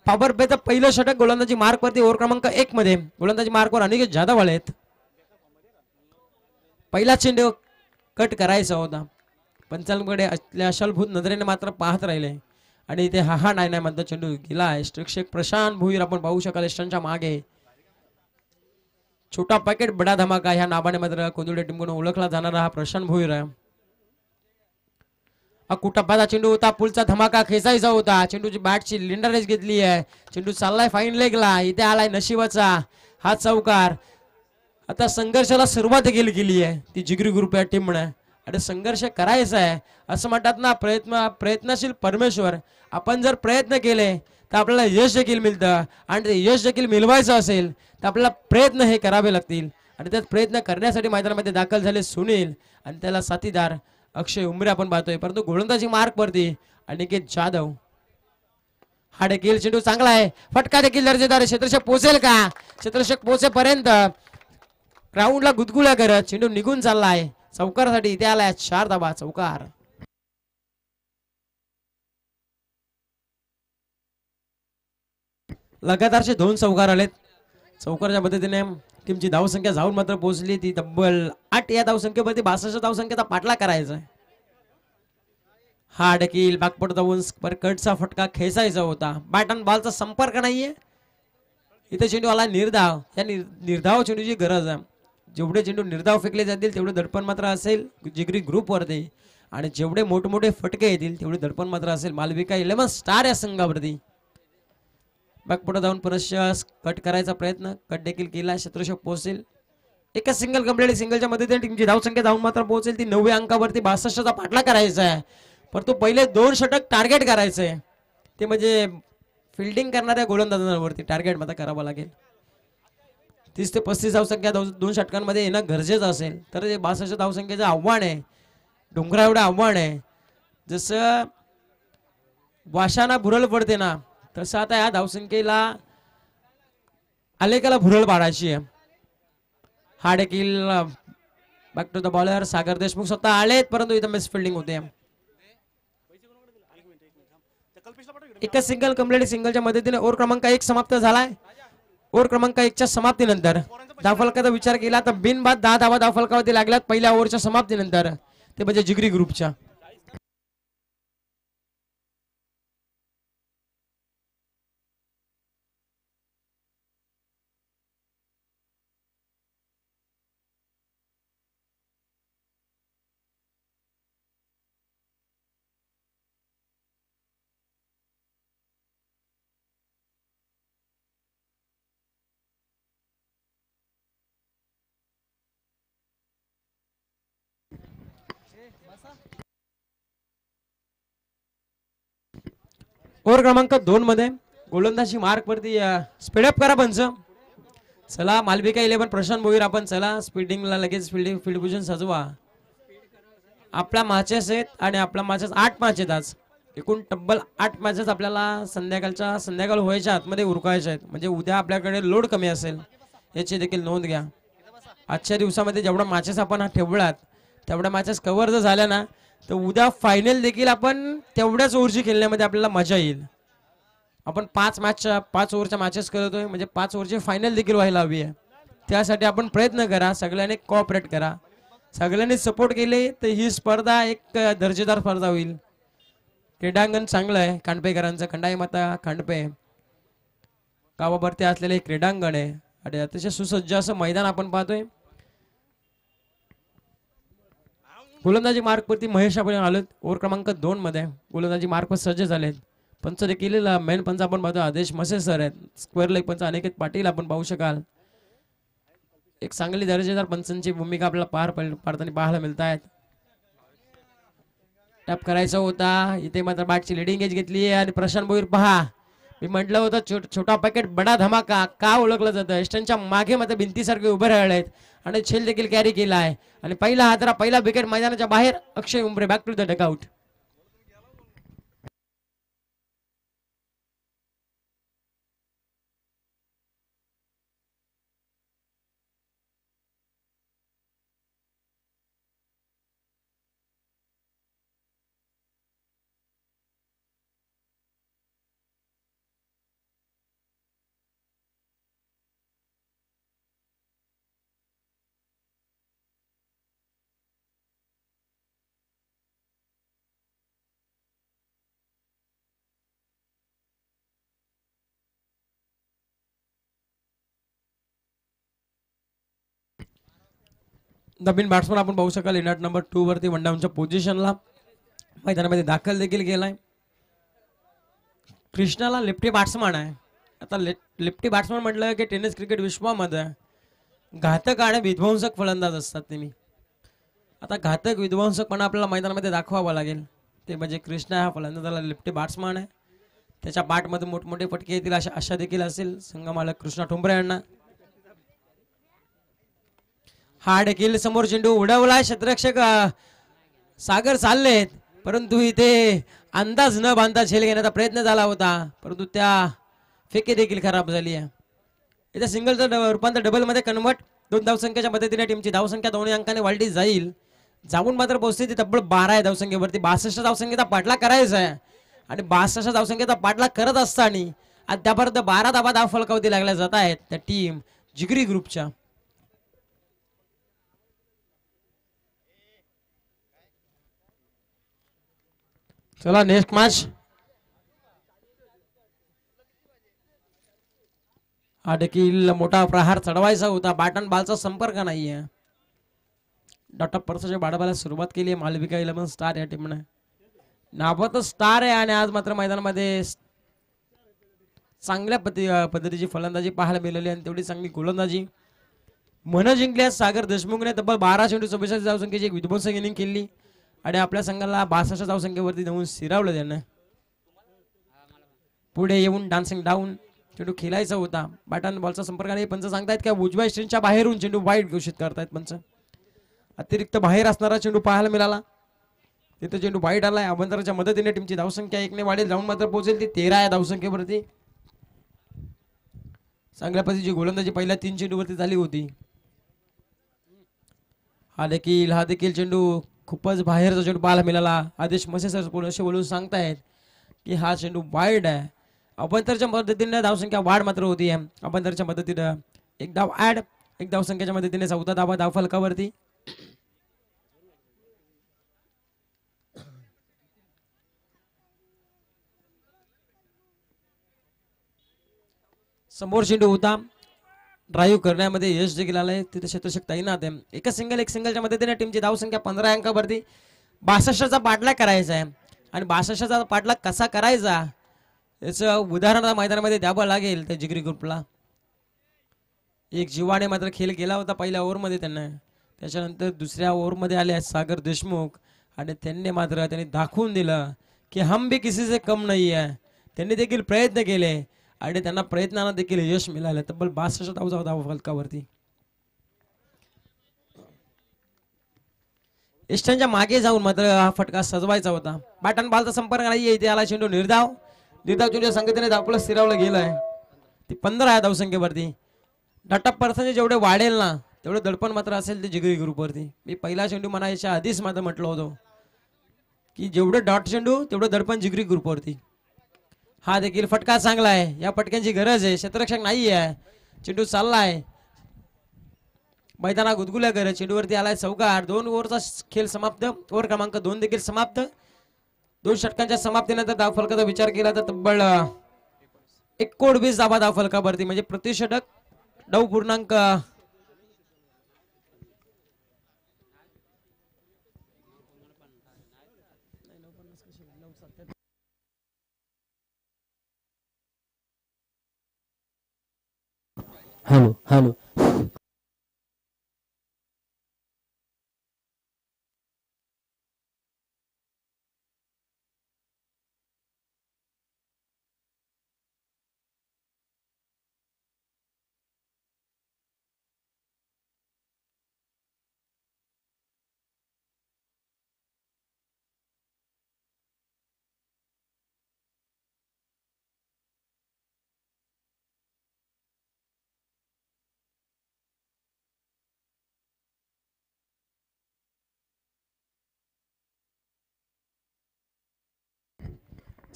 पॉवर प्लेचं पहिलं षटक गोलंदाजी मार्क वरती ओव्हर क्रमांक 1 मध्ये. गोलंदाजी मार्कवर अनिकेत जाधव आलेत. पहिला चेंडू कट करायचा होता. पंचांकडे असल्या अशलभूत नजरेने मात्र पाहत राहिले आणि इथे हा नाही म्हणता चेंडू गेलाय. स्ट्रिक्षक प्रशांत भोईर आपण पाहू शकाल स्टंटच्या मागे. छोटा पॅकेट बडा धमाका ह्या नावाने मात्र कोंदिवडे टीमकडून ओळखला जाणारा हा प्रशांत भोईर आहे. कुटप्पाचा चेंडू होता. पुलचा धमाका खेचायचा होता. चेंडूची बॅटची लिंडर रेस घेतली आहे. चेंडू चाललाय फाईन लेगला. इथे आलाय नशिबाचा हा चौकार. आता संघर्षाला सुरुवात केली आहे ती जिगरी ग्रुप या टीमने आणि संघर्ष करायचा आहे. असं म्हणतात ना प्रयत्नशील परमेश्वर. आपण जर प्रयत्न केले तर आपल्याला यश देखील मिळतं आणि ते यश देखील मिळवायचं असेल तर आपल्याला प्रयत्न हे करावे लागतील. आणि त्यात प्रयत्न करण्यासाठी मैदानामध्ये दाखल झाले सुनील आणि त्याला साथीदार अक्षय उमरे आपण पाहतोय. परंतु गोलंदाजी मार्क वरती अनिकेत जाधव. हा देखील चेंडू चांगला आहे. फटका देखील दर्जेदार. क्षेत्ररक्षक पोहोचेल का? क्षेत्ररक्षक पोहोचेपर्यंत ग्राउंडला गुदगुल्या करत चेंडू निघून चाललाय चौकारासाठी. इथे आलाय 4 धावा चौकार. लगातारचे 2 चौकार आलेत. चौकारच्या पद्धतीने टीमची धावसंख्या जाऊन मात्र पोहोचली ती तब्बल 8. या धावसंख्येवरती 62 धावसंख्येचा पाठलाग करायचा आहे. हा देखील बागपट जाऊन कटचा फटका खेचायचा होता. बॅट अँड बॉलचा संपर्क नाहीये. इथे चेंडू आला निर्धाव. या निर्धाव चेंडूची गरज आहे. जेवढे चेंडू निर्धाव फेकले जातील तेवढे दडपण मात्र असेल जिगरी ग्रुप वरती आणि जेवढे मोठमोठे फटके येतील तेवढे दडपण मात्र असेल मालविका 11 स्टार या संघावरती. बॅकपुढे जाऊन पुनश्च कट करायचा प्रयत्न. कट देखील केला. क्षेत्ररक्षक पोहोचेल. एकच सिंगल कंप्लीट. सिंगलच्या मदतीने टीमची धावसंख्या जाऊन मात्र पोहोचेल ती 90 अंकावरती. 62चा पाठलाग करायचा आहे. परंतु पहिले 2 षटक टार्गेट करायचंय. ते म्हणजे फिल्डिंग करणाऱ्या गोलंदाजांवरती टार्गेट मात्र करावं लागेल. 30 ते 35 धावसंख्या 2 षटकांमध्ये येणं गरजेचं असेल तर ते 62 धावसंख्येचं आव्हान आहे. डोंगरा एवढं आव्हान आहे. जसं वाशाना भुरळ पडते ना तसं आता या धावसंख्येला आलेकाला भुरळ पाडायची आहे. हा देखील बॅक टू द बॉलर सागर देशमुख स्वतः आलेत परंतु इथं मिस फिल्डिंग होते. एकच सिंगल कंप्लीट. सिंगलच्या मदतीने ओव्हर क्रमांक 1 समाप्त झालाय. ओव्हर क्रमांक 1च्या समाप्तीनंतर धावफलकाचा विचार केला तर बिनबाद 10 धावा धावफलकावरती लागल्यात पहिल्या ओव्हरच्या समाप्तीनंतर. ते म्हणजे जिगरी ग्रुपच्या. ओव्हर क्रमांक 2 मध्ये गोलंदाजी मार्क वरती स्पीडअप करा पंच. चला मालविका 11 प्रशांत भोईर आपण चला स्पीडिंगला लगेच फील्ड पोझिशन सजवा. आपला मॅचेस आहेत आणि आपला मॅचेस 8 मॅच आहेत. आज एकूण तब्बल 8 मॅचेस आपल्याला संध्याकाळ व्हायच्या आतमध्ये उरकायच्या आहेत. म्हणजे उद्या आपल्याकडे लोड कमी असेल याची देखील नोंद घ्या. आजच्या दिवसामध्ये जेवढ्या मॅचेस आपण ठेवल्यात तेवढ्या मॅचेस कव्हर जर झाल्या ना तर उद्या फायनल देखील आपण तेवढ्याच ओव्हरची खेळण्यामध्ये आपल्याला मजा येईल. आपण 5 ओव्हरच्या मॅचेस करतोय म्हणजे 5 ओव्हरची फायनल देखील व्हायला हवी आहे. त्यासाठी आपण प्रयत्न करा. सगळ्यांनी कोऑपरेट करा. सगळ्यांनी सपोर्ट केले तर ही स्पर्धा एक दर्जेदार स्पर्धा होईल. क्रीडांगण चांगलं आहे खांडपेकरांचं. खंडाई माता खांडपे गावावरती असलेले क्रीडांगण आहे आणि अतिशय सुसज्ज असं मैदान आपण पाहतोय. गोलंदाजी मार्क वरती महेश आपण आलोत. ओव्हर क्रमांक 2 मध्ये गोलंदाजी मार्क वर सज्ज झालेत. पंच देखील मेन पंच आपण पाहतो आदेश मसे सर आहेत. स्क्वेअर लेग पंच अनिकेत पाटील आपण पाहू शकाल. एक चांगली दर्जेदार पंचांची भूमिका आपल्याला पाडताना पाहायला मिळत आहेत. टॅप करायचा होता. इथे मात्र बॅटची लिडिंग एज घेतली आहे आणि प्रशांत भोईर पहा मी म्हटलं होतं छोटा पॅकेट बडा धमाका का ओळखलं जातं. स्टंटच्या मागे मात्र भिंतीसारखे उभे राहिले आहेत आणि छेल देखील कॅरी केला आहे आणि पहिला विकेट मैदानाच्या बाहेर. Akshay Umre back to the dugout. नवीन बॅट्समन आपण पाहू शकाल इनॅट नंबर 2 वरती वन डाऊनच्या पोझिशनला मैदानामध्ये दाखल देखील केलाय. कृष्णाला लेफ्टी बॅट्समन आहे. आता लेफ्टी बॅट्समन म्हटलं की टेनिस क्रिकेट विश्वामध्ये घातक आणि विध्वंसक फलंदाज असतात नेहमी. आता घातक विध्वंसक पण आपल्याला मैदानामध्ये दाखवावं लागेल. ते म्हणजे कृष्णा हा फलंदाजाला लेफ्टी बॅट्समन आहे. त्याच्या बॅटमध्ये मोठमोठे फटके येतील अशा देखील असेल संघमालक कृष्णा ठोंबरे यांना. हा देखील समोर चेंडू उडवला. क्षेत्ररक्षक सागर चाललेत परंतु इथे अंदाज न बांधता झेल घेण्याचा प्रयत्न झाला होता परंतु त्या फेकी देखील खराब झाली आहे. इथे सिंगलचं रूपांतर डबल मध्ये कन्वर्ट. 2 धावसंख्येच्या मदतीने टीमची धावसंख्या 2 अंकाने वाढली जाऊन मात्र पोहोचते ती तब्बल 12 आहे धावसंख्येवरती. 62 धावसंख्येचा पाठलाग करायचा आहे आणि 62 धावसंख्येचा पाठलाग करत असताना अद्यापर्यंत 12 धाव फलकावती लागल्या जात आहेत त्या टीम जिगरी ग्रुपच्या. चला नेक्स्ट मॅच. हा देखील मोठा प्रहार चढवायचा होता. बॅट अँड बॉलचा संपर्क नाहीये. डॉट ऑफ परसाच्या बाडाबाला सुरुवात केली आहे मालविका 11 स्टार या टीमने. नावात स्टार आहे आणि आज मात्र मैदानामध्ये चांगल्या पद्धतीची फलंदाजी पाहायला मिळाली आणि तेवढी चांगली गोलंदाजी मन जिंकली. सागर देशमुखने तब्बल 12 चेंडू 44 धावसंख्येची एक विध्वंसक इनिंग केली आणि आपल्या संघाला 62 धावसंख्येवरती जाऊन सिरावलं त्यानं. पुढे येऊन डान्सिंग डाऊन चेंडू खेळायचा होता. बॅट अँड बॉलचा संपर्काने पंच सांगतायत की उजव्या स्ट्रिंगच्या बाहेरून चेंडू वाईड घोषित करतायत पंच. अतिरिक्त बाहेर असणारा चेंडू पाहायला मिळाला. तिथे चेंडू वाईड आलाय. अभ्यंतराच्या मदतीने टीमची धावसंख्या 1 ने वाढेल. जाऊन मात्र पोहोचेल ती 13 या धावसंख्येवरती. चांगल्या पद्धतीची गोलंदाजी पहिल्या 3 चेंडूवरती झाली होती. हा देखील चेंडू खूपच बाहेरचा चेंडू पाहायला मिळाला. आदेश मसे सर असे बोलून सांगतायत की हा चेंडू वाईड आहे. अभ्यंतरच्या मदतीने धावसंख्या वाढ मात्र होती. अभ्यंतरच्या मदतीने एक धाव ऍड. एक धावसंख्येच्या मदतीने 14 धाव फलकावरती. समोर चेंडू होता. ड्राईव्ह करण्यामध्ये यश देखील आलंय. तिथे क्षेत्ररक्षक तैनात आहे. एक सिंगलच्या मदतीने टीमची धावसंख्या 15 अंकावरती. 62चा पाठलाग करायचा आहे आणि 62चा पाठलाग कसा करायचा याचं उदाहरण मैदानामध्ये द्यावं लागेल त्या जिगरी ग्रुपला. एक जीवाने मात्र खेळ केला होता पहिल्या ओव्हरमध्ये त्यांना. त्याच्यानंतर दुसऱ्या ओव्हरमध्ये आले सागर देशमुख आणि त्यांनी दाखवून दिलं की हम भी किसी से कम नाही आहे. त्यांनी देखील प्रयत्न केले आणि त्यांना प्रयत्नांना देखील यश मिळालं. तब्बल 62 धाव फलकावरती. इष्टांच्या मागे जाऊन मात्र हा फटका सजवायचा होता. बॅट अँड बॉलचा संपर्क नाहीये. इथे आला चेंडू निर्धाव चेंडू संघटनेने धावपळ स्थिरावलं गेलंय. ती 15 या धावसंख्येवरती. डॉट ऑफ पर्सेंटेज जेवढे वाढेल ना तेवढं दडपण मात्र असेल ते जिगरी ग्रुपवरती. मी पहिला चेंडू म्हणायच्या आधीच मात्र म्हटलं होतं की जेवढं डॉट चेंडू तेवढं दडपण जिगरी ग्रुपवरती. हा देखील फटका चांगला आहे. या फटक्यांची गरज आहे. क्षेत्ररक्षक नाही आहे. चेंडू चाललाय मैदाना गुदगुल्या करत. चेंडूवरती आलाय चौकार. 2 ओव्हरचा खेळ समाप्त. ओव्हर क्रमांक 2 देखील समाप्त. 2 षटकांच्या समाप्तीनंतर धाव फलकाचा विचार केला तर तब्बल 19 धाव फलकावरती म्हणजे प्रति षटक 9. हॅलो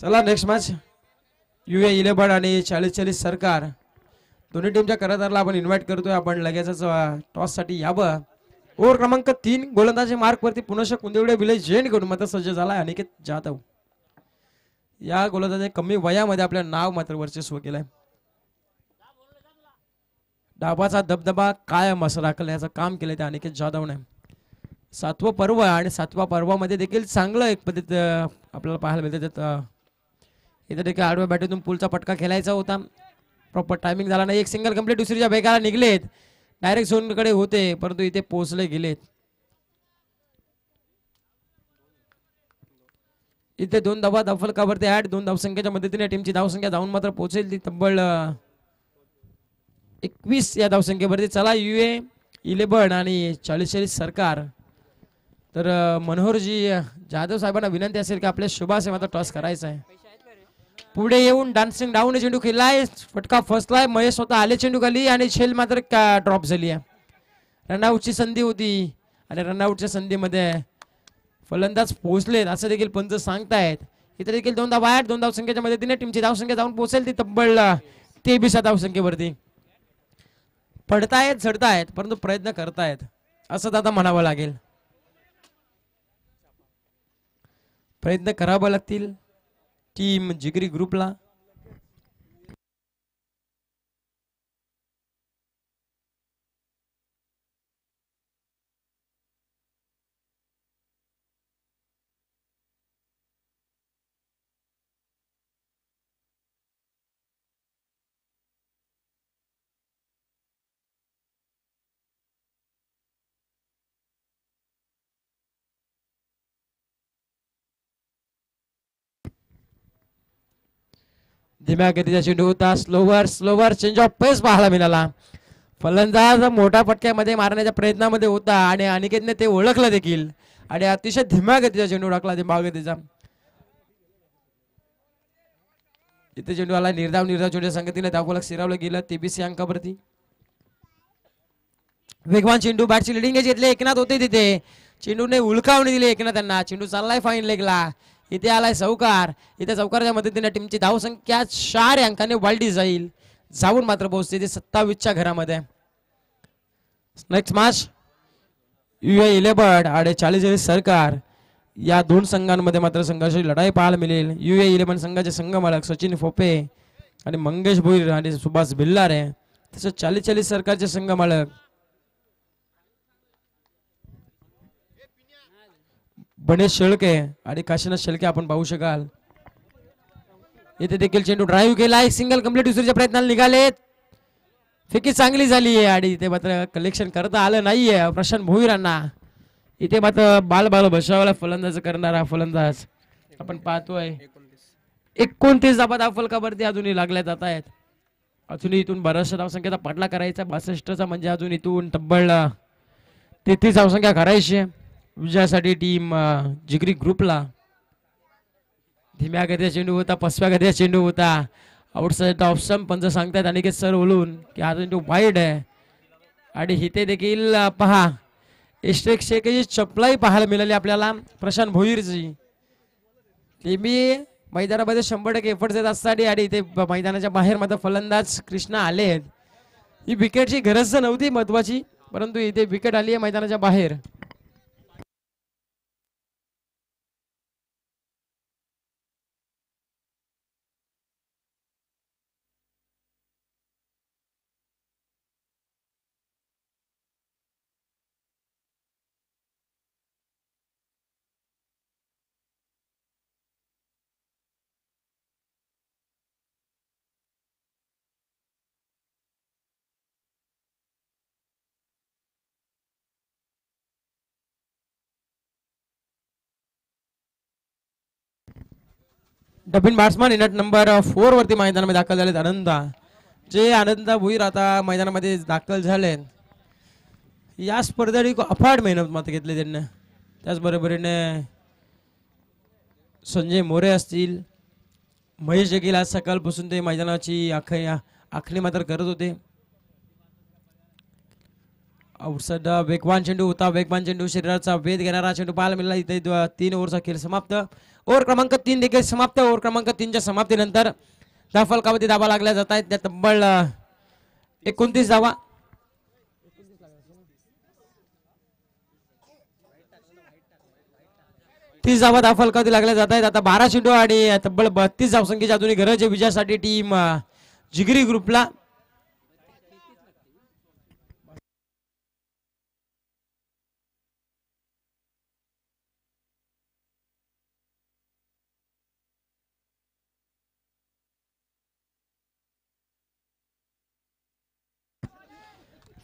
चला नेक्स्ट मॅच. UA11 आणि 40-40 सरकार दोन्ही टीमच्या कर्णधाराला आपण इन्व्हाइट करतोय. आपण लगेचच टॉस साठी यावं. ओव्हर क्रमांक 3 गोलंदाजी मार्क वरती पुनश्च कुंदिवडे विलेज जैन कडून मात्र सज्ज झालाय अनिकेत जाधव. या गोलंदाजाने कमी वयामध्ये आपलं नाव मात्र वर्चस्व केलंय. डाबाचा दबदबा कायम असं राखण्याचं काम केलं त्या अनिकेत जाधवने. 7वं पर्व आहे आणि 7व्या पर्वामध्ये देखील चांगलं एक पद्धत आपल्याला पाहायला मिळतं. इथे देखील आडव्या बॅटीतून पुलचा पटका खेळायचा होता. प्रॉपर टायमिंग झाला नाही. एक सिंगल कंप्लीट दुसरीच्या बेगाला निघलेत. डायरेक्ट झोनकडे होते परंतु इथे पोहोचले गेलेत. इथे 2 धावा धावफलकावरती ऍड. 2 धावसंख्येच्या मदतीने टीमची धावसंख्या जाऊन मात्र पोहोचेल ती तब्बल 21 या धावसंख्येवरती. चला UA11 आणि 40 सरकार. तर मनोहरजी जाधव साहेबांना विनंती असेल की आपल्या शुभासे मात्र टॉस करायचा आहे. पुढे येऊन डान्सिंग डाऊन चेंडू खेळलाय. फटका फसलाय. महेश स्वतः आले चेंडू खाली आणि झेल मात्र ड्रॉप झाली आहे. रनआउटची संधी होती आणि रनआउटच्या संधीमध्ये फलंदाज पोहोचलेत असं देखील पंच सांगतायत. इथे देखील 2 धावा आहेत. 2 धावसंख्येच्या मदतीने टीमची धावसंख्या जाऊन पोहोचेल ती तब्बल 23 धावसंख्येवरती. पडतायत झडतायत परंतु प्रयत्न करतायत असं आता म्हणावं लागेल. प्रयत्न करावं लागतील टीम जिगरी ग्रुपला. धीम्या गतीचा चेंडू होता. स्लोवर चेंज ऑफ पेस पाहायला मिळाला. फलंदाज मोठ्या फटक्यामध्ये मारण्याच्या प्रयत्नामध्ये होता आणि अनिकेतने ते ओळखलं देखील आणि अतिशय धीम्या गतीचा चेंडू टाकला. धीम्या गतीचा इथे चेंडू आला. निर्धाव चेंडूच्या संगतीने धावफलक स्थिरावलं गेलं 23 अंकावरती. वेगवान चेंडू. बॅटची लिडिंग एज घेतले. एकनाथ होते तिथे. चेंडूने उलकावणी दिली एकनाथ त्यांना. चेंडू चाललाय फाईन लेगला. इथे आलाय चौकार. इथे चौकाराच्या मदतीने टीमची धावसंख्या 4 अंकाने वाढली जाईल. जाऊन मात्र पोहोचते ते 27च्या घरामध्ये. नेक्स्ट मॅच UA11 आणि 40 सरकार या 2 संघांमध्ये मात्र संघर्षाची लढाई पाहायला मिळेल. UA11 संघाचे संघमालक सचिन फोपे आणि मंगेश भोईर आणि सुभाष भिल्लारे तसंच 40 सरकारचे संघमालक गणेश शेळके आणि काशीनाथ शेळके आपण पाहू शकाल. इथे देखील चेंडू ड्राईव्ह केला. एक सिंगल कंप्लीट दुसरीच्या प्रयत्नाला निघालेत. फेकी चांगली झाली आहे आणि इथे मात्र कलेक्शन करता आलं नाहीये प्रशांत भोईरांना. इथे मात्र बाल बचावाला फलंदाज करणारा फलंदाज आपण पाहतोय. 29 धावा धावफलकावरती अजूनही लागल्या जात आहेत. अजूनही इथून बऱ्याचशा धावसंख्येचा पाठला करायचा. 62चा म्हणजे अजून इथून तब्बल 33 धावसंख्या करायची आहे विजयासाठी टीम जिगरी ग्रुपला. धीम्या गतीचा चेंडू होता. पसव्या गतीचा चेंडू होता. आउटसाइड ऑप्शन पंच सांगतात अनिकेत सर बोलून की हा चेंडू वाईड आहे आणि इथे देखील पहा इस्टेक शेकची चपलाई पाहायला मिळाली आपल्याला प्रशांत भोईरची. ते मी मैदानामध्ये 100% एफर्ट देत असतात आणि इथे मैदानाच्या बाहेर मात्र फलंदाज कृष्णा आले आहेत. ही विकेटची गरज नव्हती महत्वाची परंतु इथे विकेट आली आहे मैदानाच्या बाहेर. डबिन बॅट्समन इनट नंबर 4 वरती मैदानामध्ये दाखल झालेत आनंद भोईर आता मैदानामध्ये दाखल झाले. या स्पर्धेत अफाट मेहनत मात्र घेतली त्यांनी. त्याचबरोबरीने संजय मोरे असतील महेश देखील आज सकाळपासून ते मैदानाची आखणी मात्र करत होते. आउटसाइड वेगवान चेंडू होता. वेगवान चेंडू शरीराचा वेध घेणारा चेंडू पाहायला मिळाला. इथे 3 ओव्हरचा खेळ समाप्त. ओव्हर क्रमांक 3 देखील समाप्त. ओव्हर क्रमांक 3च्या समाप्तीनंतर धावफलकावरती धावा लागल्या जात आहेत. त्या तब्बल 29 धावा. तीस धावा धावफलकावरती लागल्या जात आहेत. आता 12 चेंडू आणि तब्बल 32 धावसंख्येच्या अजूनही गरज आहे विजयासाठी टीम जिगरी ग्रुपला.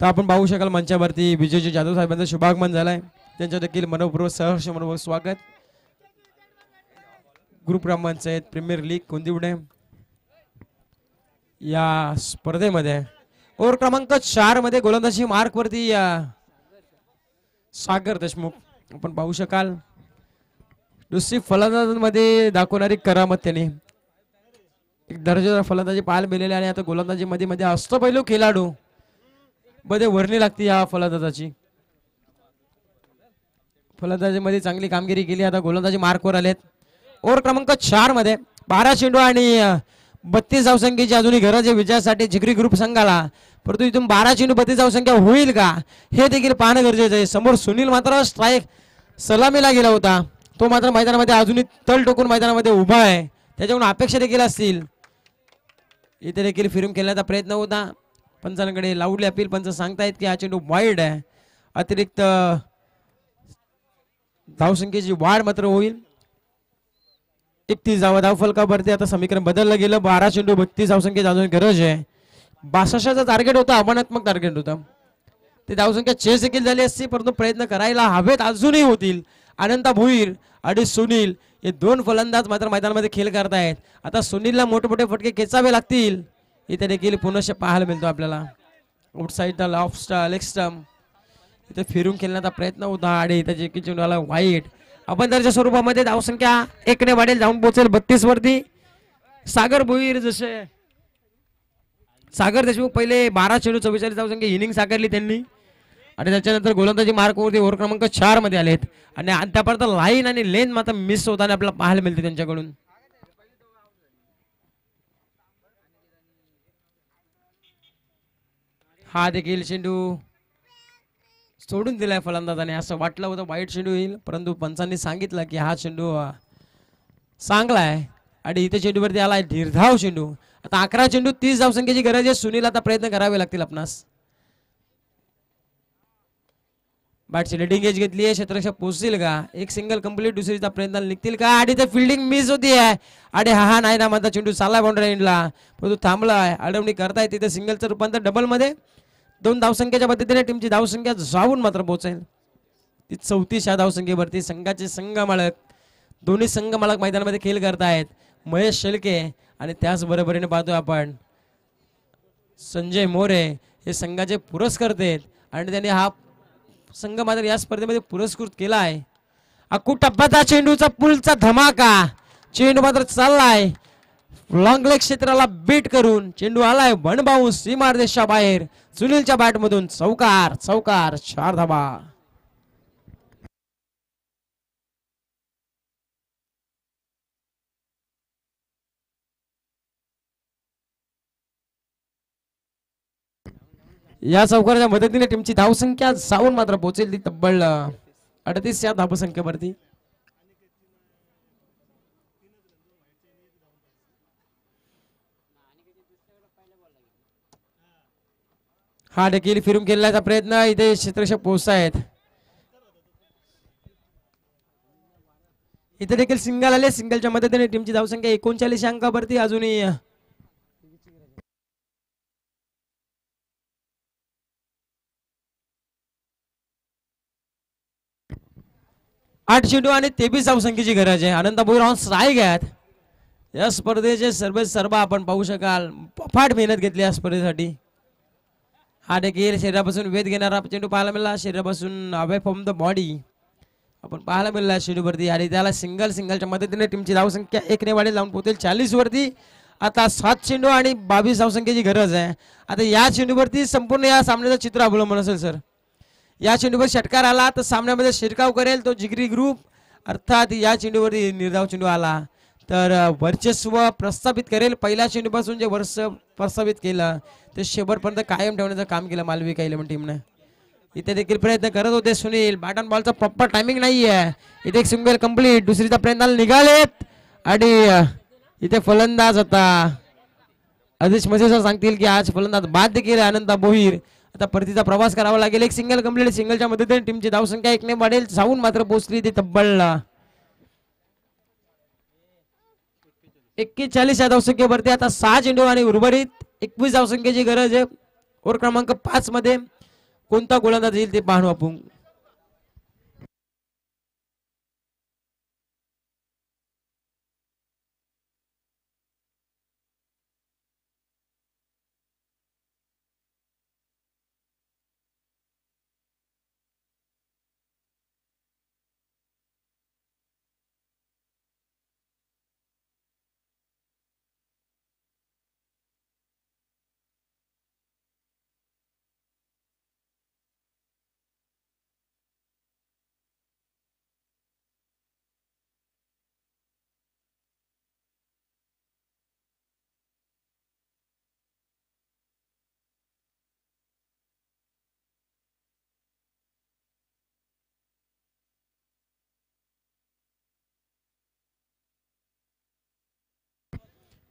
तर आपण पाहू शकाल मंचावरती विजयजी जाधव साहेबांचं शुभागमन झालंय, त्यांच्या देखील मनपूर्वक सहर्ष मनपूर्वक स्वागत. ग्रुप क्रमांक आहेत प्रीमियर लीग कोंदिवडे या स्पर्धेमध्ये ओव्हर क्रमांक 4 मध्ये गोलंदाजी मार्क वरती सागर देशमुख आपण पाहू शकाल. दुसरी फलंदाजीमध्ये दाखवणारी करामत त्यांनी एक दर्जेदार फलंदाजी पाहायला मिळाली आणि आता गोलंदाजी मध्ये मध्ये अष्टपैलू खेळाडू मध्ये वर्णी लागते या फलंदाजाची. फलंदाजीमध्ये चांगली कामगिरी केली, आता गोलंदाजी मार्कवर आलेत. ओव्हर क्रमांक 4 मध्ये 12 चेंडू आणि 32 धावसंख्येची अजूनही गरज आहे विजयासाठी जिगरी ग्रुप संघाला, परंतु इथून 12 चेंडू 32 धावसंख्या होईल का हे देखील पाहणं गरजेचं आहे. समोर सुनील मात्र स्ट्राईक सलामीला गेला होता, तो मात्र मैदानामध्ये अजूनही तल टोकून मैदानामध्ये उभा आहे, त्याच्याकडून अपेक्षा देखील असतील. इथे देखील फिरून खेळण्याचा प्रयत्न होता, पंचांकडे लावली अपील, पंच सांगतायत की हा चेंडू वाईड आहे, अतिरिक्त धावसंख्येची वाढ मात्र होईल. 31 धावफलकावरती आता समीकरण बदललं गेलं. 12 चेंडू 32 धावसंख्येची अजून गरज आहे. 62चं टार्गेट होतं, आव्हानात्मक टार्गेट होतं, ते धावसंख्या चेस देखील झाली असती, परंतु प्रयत्न करायला हवेत अजूनही होतील. अनंता भोईर आणि सुनील हे दोन फलंदाज मात्र मैदानामध्ये खेळ करतायत. आता सुनीलला मोठे मोठे फटके खेचावे लागतील, इथे देखील पुनश्च पाहायला मिळतो आपल्याला. आउटसाइडला ऑफ स्टंप लेग स्टंप इथे फिरून खेळण्याचा प्रयत्न होता आणि त्याचे चेंडूला वाईट. आपण त्याच्या स्वरूपामध्ये धावसंख्या 1 ने वाढेल, जाऊन पोहोचेल 32 वरती. सागर भोईर जसे सागर देशमुख पहिले 12 चेंडू 44 धावसंख्या इनिंग साकारली त्यांनी आणि त्याच्यानंतर गोलंदाजी मार्कवरती ओव्हर क्रमांक 4 मध्ये आलेत आणि आतापर्यंत लाईन आणि लेन मात्र मिस होताना आपल्याला पाहायला मिळते त्यांच्याकडून. हा देखील चेंडू सोडून दिलाय फलंदाजाने, असं वाटलं होतं वाईट चेंडू येईल, परंतु पंचांनी सांगितलं की हा चेंडू चांगला आहे आणि इथे चेंडूवरती आलाय निर्धाव चेंडू. आता 11 चेंडू 30 धावसंख्येची गरज आहे. सुनील आता प्रयत्न करावे लागतील आपणास. बॅटची लेडिंग एज घेतली आहे, क्षेत्ररक्षक पोहोचतील का, एक सिंगल कंप्लीट दुसरीचा प्रयत्न निघतील का आणि ते फिल्डिंग मिस होती आहे आणि हा नाही ना म्हणता चेंडू चाललाय बाउंड्री एंडला, परंतु थांबलाय. अडवणी करताय तिथे सिंगलचं रूपांतर डबल मध्ये 2 धावसंख्येच्या पद्धतीने टीमची धावसंख्या जाऊन मात्र पोहोचेल ती 34 या धावसंख्येवरती. संघाचे संघ मालक दोन्ही संघ मालक मैदानामध्ये खेळ करतायत, महेश शेळके आणि त्याच बरोबरीने पाहतोय आपण संजय मोरे हे संघाचे पुरस्कर्ते आहेत आणि त्यांनी हा संघ मात्र या स्पर्धेमध्ये पुरस्कृत केला आहे. अक्कू टप्प्याचा चेंडूचा पुलचा धमाका, चेंडू मात्र चाललाय लॉंग लेग क्षेत्राला बीट करून, चेंडू आलाय वन बाउन्स सीमारेषेच्या बाहेर. सुनीलच्या बॅट मधून चौकार चौकार 4 धावा. या चौकाराच्या मदतीने टीमची धावसंख्या जाऊन मात्र पोहोचेल ती तब्बल 38 या धावसंख्येवरती. हा देखील फिरून खेळण्याचा प्रयत्न, इथे क्षेत्ररक्षक पोहोचतायत. इथे देखील सिंगल आले, सिंगलच्या मदतीने टीमची धावसंख्या 39 अंकावरती अजूनही 8 चेंडू आणि 23 धावसंख्येची गरज आहे. अनंत भोईर ऑन स्ट्राईक आहेत. या स्पर्धेचे सर्व आपण पाहू शकाल फाट मेहनत घेतली या स्पर्धेसाठी. हा देखील शरीरापासून वेध घेणारा चेंडू पाहायला मिळाला, शरीरापासून अवे फ्रॉम द बॉडी आपण पाहायला मिळाला चेंडूवरती आणि त्याला सिंगलच्या मदतीने टीमची धावसंख्या 1 ने वाढेल, जाऊन पोहोचेल 40 वरती. आता 7 चेंडू आणि 22 धावसंख्येची गरज आहे. आता या चेंडूवरती संपूर्ण या सामन्याचं चित्र अवलंबून असेल सर. या चेंडूवर षटकार आला तर सामन्यामध्ये शिरकाव करेल तो जिगरी ग्रुप, अर्थात या चेंडूवरती निर्धाव चेंडू आला तर वर्चस्व प्रस्थापित करेल. पहिल्या चेंडूपासून जे वर्ष प्रस्थापित केलं ते शेवटपर्यंत कायम ठेवण्याचं काम केलं मालविका इलेव्हन टीमने. इथे देखील प्रयत्न करत होते सुनील, बॅट अँड बॉलचा प्रॉपर टायमिंग नाहीये. इथे एक सिंगल कंप्लीट, दुसरीचा प्रयत्न निघालेत आणि इथे फलंदाज आता आदेश मजेसर सांगतील की आज फलंदाज बाद देखील अनंत भोईर. आता परतीचा प्रवास करावा लागेल. एक सिंगल कंप्लीट, सिंगलच्या मदतीने टीमची धावसंख्या 1 ने वाढेल, जाऊन मात्र पोहोचली ती तब्बल 41 या धावसंख्येवरती. आता 6 चेंडू आणि उर्वरित 21 धावसंख्येची गरज आहे. ओव्हर क्रमांक 5 मध्ये कोणता गोलंदाज येईल ते पाहू आपण.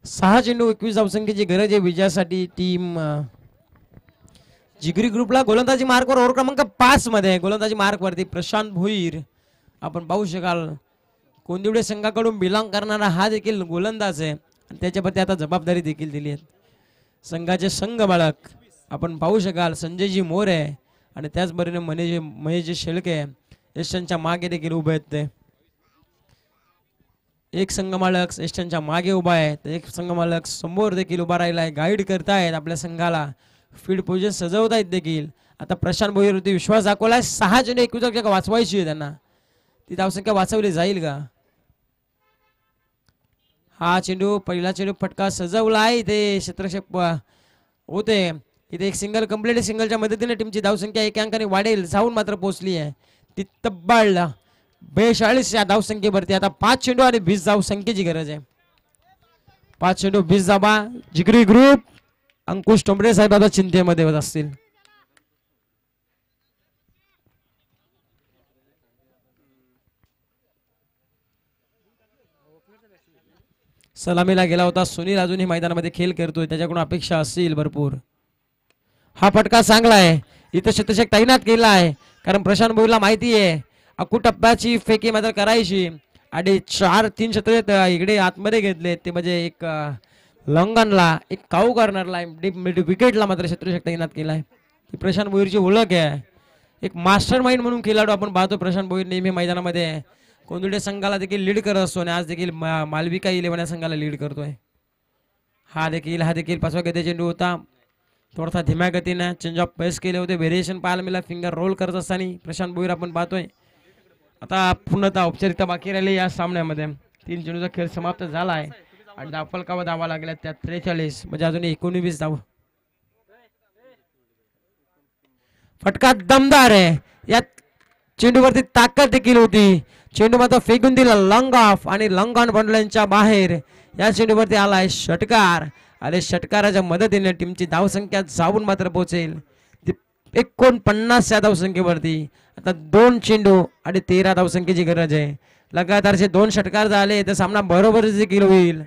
सहा चेंडू 21 धावसंख्येची गरज आहे विजयासाठी. टीम जिगरी ग्रुपला गोलंदाजी मार्कवर ओव्हर क्रमांक 5 मध्ये गोलंदाजी मार्क वरती प्रशांत भोईर आपण पाहू शकाल. कोंदिवडे संघाकडून बिलॉंग करणारा हा देखील गोलंदाज आहे आणि त्याच्यावरती आता जबाबदारी देखील दिली आहे. संघाचे संघ बाळक आपण पाहू शकाल संजयजी मोरे आणि त्याचबरोबर महेशजी शेळके यशांच्या मागे देखील उभे आहेत. ते एक संघमालक यशांच्या मागे उभा आहे तर एक संघमालक समोर देखील उभा राहिला आहे. गाईड करतायत आपल्या संघाला, फील्ड पोझिशन सजवतायत देखील. आता प्रशांत भोईरवरती विश्वास दाखवलाय. 6 चेंडू 21 वाचवायची आहे त्यांना. ती धावसंख्या वाचवली जाईल का? हा चेंडू पहिला चेंडू फटका सजवला आहे. इथे क्षेत्ररक्षक होते. इथे एक सिंगल कंप्लीट. सिंगलच्या मदतीने टीमची धावसंख्या 1 अंकाने वाढेल. जाऊन मात्र पोहोचली आहे ती तब्बल 42 या धावसंख्येवरती. आता 5 चेंडू आणि 20 धावसंख्येची गरज आहे. 5 चेंडू 20 धावा. जिगरी ग्रुप अंकुश टोंबरे साहेब आता चिंतेमध्ये होत असतील. सलामीला गेला होता सुनील. अजूनही मैदानामध्ये खेळ करतोय. त्याच्याकडून अपेक्षा असतील भरपूर. हा फटका चांगला आहे. इथं शतशक तैनात केला आहे कारण प्रशांत भोईरला माहिती आहे अकू टप्प्याची फेकी मात्र करायची. आणि 4-3 षटके इकडे आतमध्ये घेतले ते म्हणजे एक लंगनला एक काऊ कॉर्नरला विकेटला मात्र शत्रुशक तैनात केलाय. ही प्रशांत भोईरची ओळख आहे. एक मास्टर माइंड म्हणून खेळाडू आपण पाहतो प्रशांत भोईर नेहमी मैदानामध्ये. कोंदिवडे संघाला देखील लीड करत असतो आणि आज देखील मालविका 11 या संघाला लीड करतोय. हा देखील 5व्या गतीचा चेंडू होता. थोडासा धीम्या गतीने चेंज ऑफ पेस केले होते. व्हेरिएशन पाहायला मिळाला. फिंगर रोल करत असताना प्रशांत भोईर आपण पाहतोय. आता पूर्णतः औपचारिकता बाकी राहिली या सामन्यामध्ये. 3 चेंडूचा खेळ समाप्त झाला आहे आणि धावफलकावर धावा लागल्या त्यात 43 म्हणजे अजून 19 धाव. फटका दमदार आहे. या चेंडूवरती ताकद देखील होती. चेंडू मात्र फेकून दिला लॉंग ऑफ आणि लॉंग ऑन बंडलांच्या बाहेर. या चेंडूवरती आलाय षटकार आणि षटकाराच्या मदतीने टीमची धावसंख्या जाऊन मात्र पोहोचेल 49 या धावसंख्येवरती. आता 2 चेंडू आणि 13 धावसंख्येची गरज आहे. लगातारचे 2 षटकार झाले तर सामना बरोबर देखील होईल.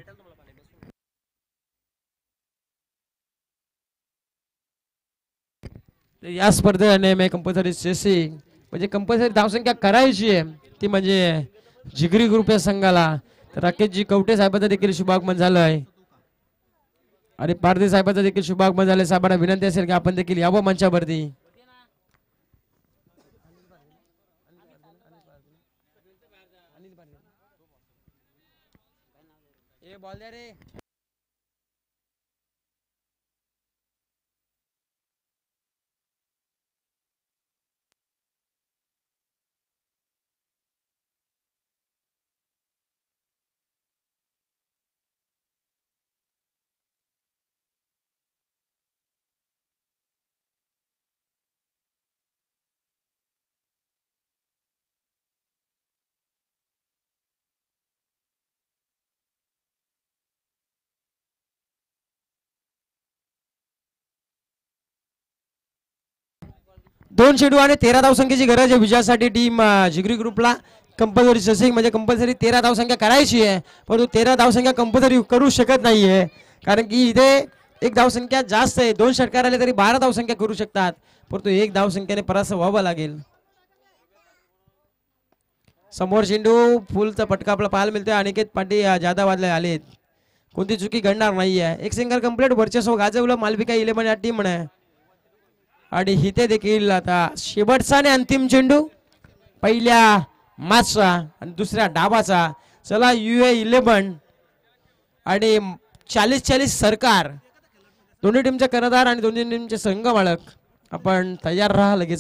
या स्पर्धेने कंपल्सरी चेसिंग म्हणजे कंपल्सरी धावसंख्या करायची आहे ती म्हणजे जिगरी ग्रुप या संघाला. तर राकेशजी कवटे साहेबांचं देखील शुभागमन झालंय आणि पारधी साहेबांचं देखील शुभागमन झालंय. साहेबांना विनंती असेल की आपण देखील यावं मंचावरती. दोन चेंडू आणि 13 धावसंख्येची गरज आहे विजयासाठी. टीम जिगरी ग्रुपला कंपल्सरी चेसिंग म्हणजे कंपल्सरी 13 धावसंख्या करायची आहे. परंतु 13 धावसंख्या कंपल्सरी करू शकत नाहीये कारण की इथे एक धावसंख्या जास्त आहे. 2 षटकार आले तरी 12 धावसंख्या करू शकतात परंतु 1 धावसंख्येने परास्त व्हावं लागेल. समोर चेंडू फुलचा फटका आपला पाहायला मिळतोय. अनिकेत पाटील जाधव वाजले आलेत. कोणती चुकी घडणार नाहीये. एक सिंगल कंप्लीट वर्चस्व गाजवलं मालविका 11 या टीमने. आणि इथे देखील आता शेवटचा आणि अंतिम चेंडू पहिल्या माचचा आणि दुसऱ्या डाबाचा. चला UA11 आणि 40-40 सरकार दोन्ही टीमचे कर्णधार आणि दोन्ही टीमचे संघ मालक आपण तयार राहा लगेच.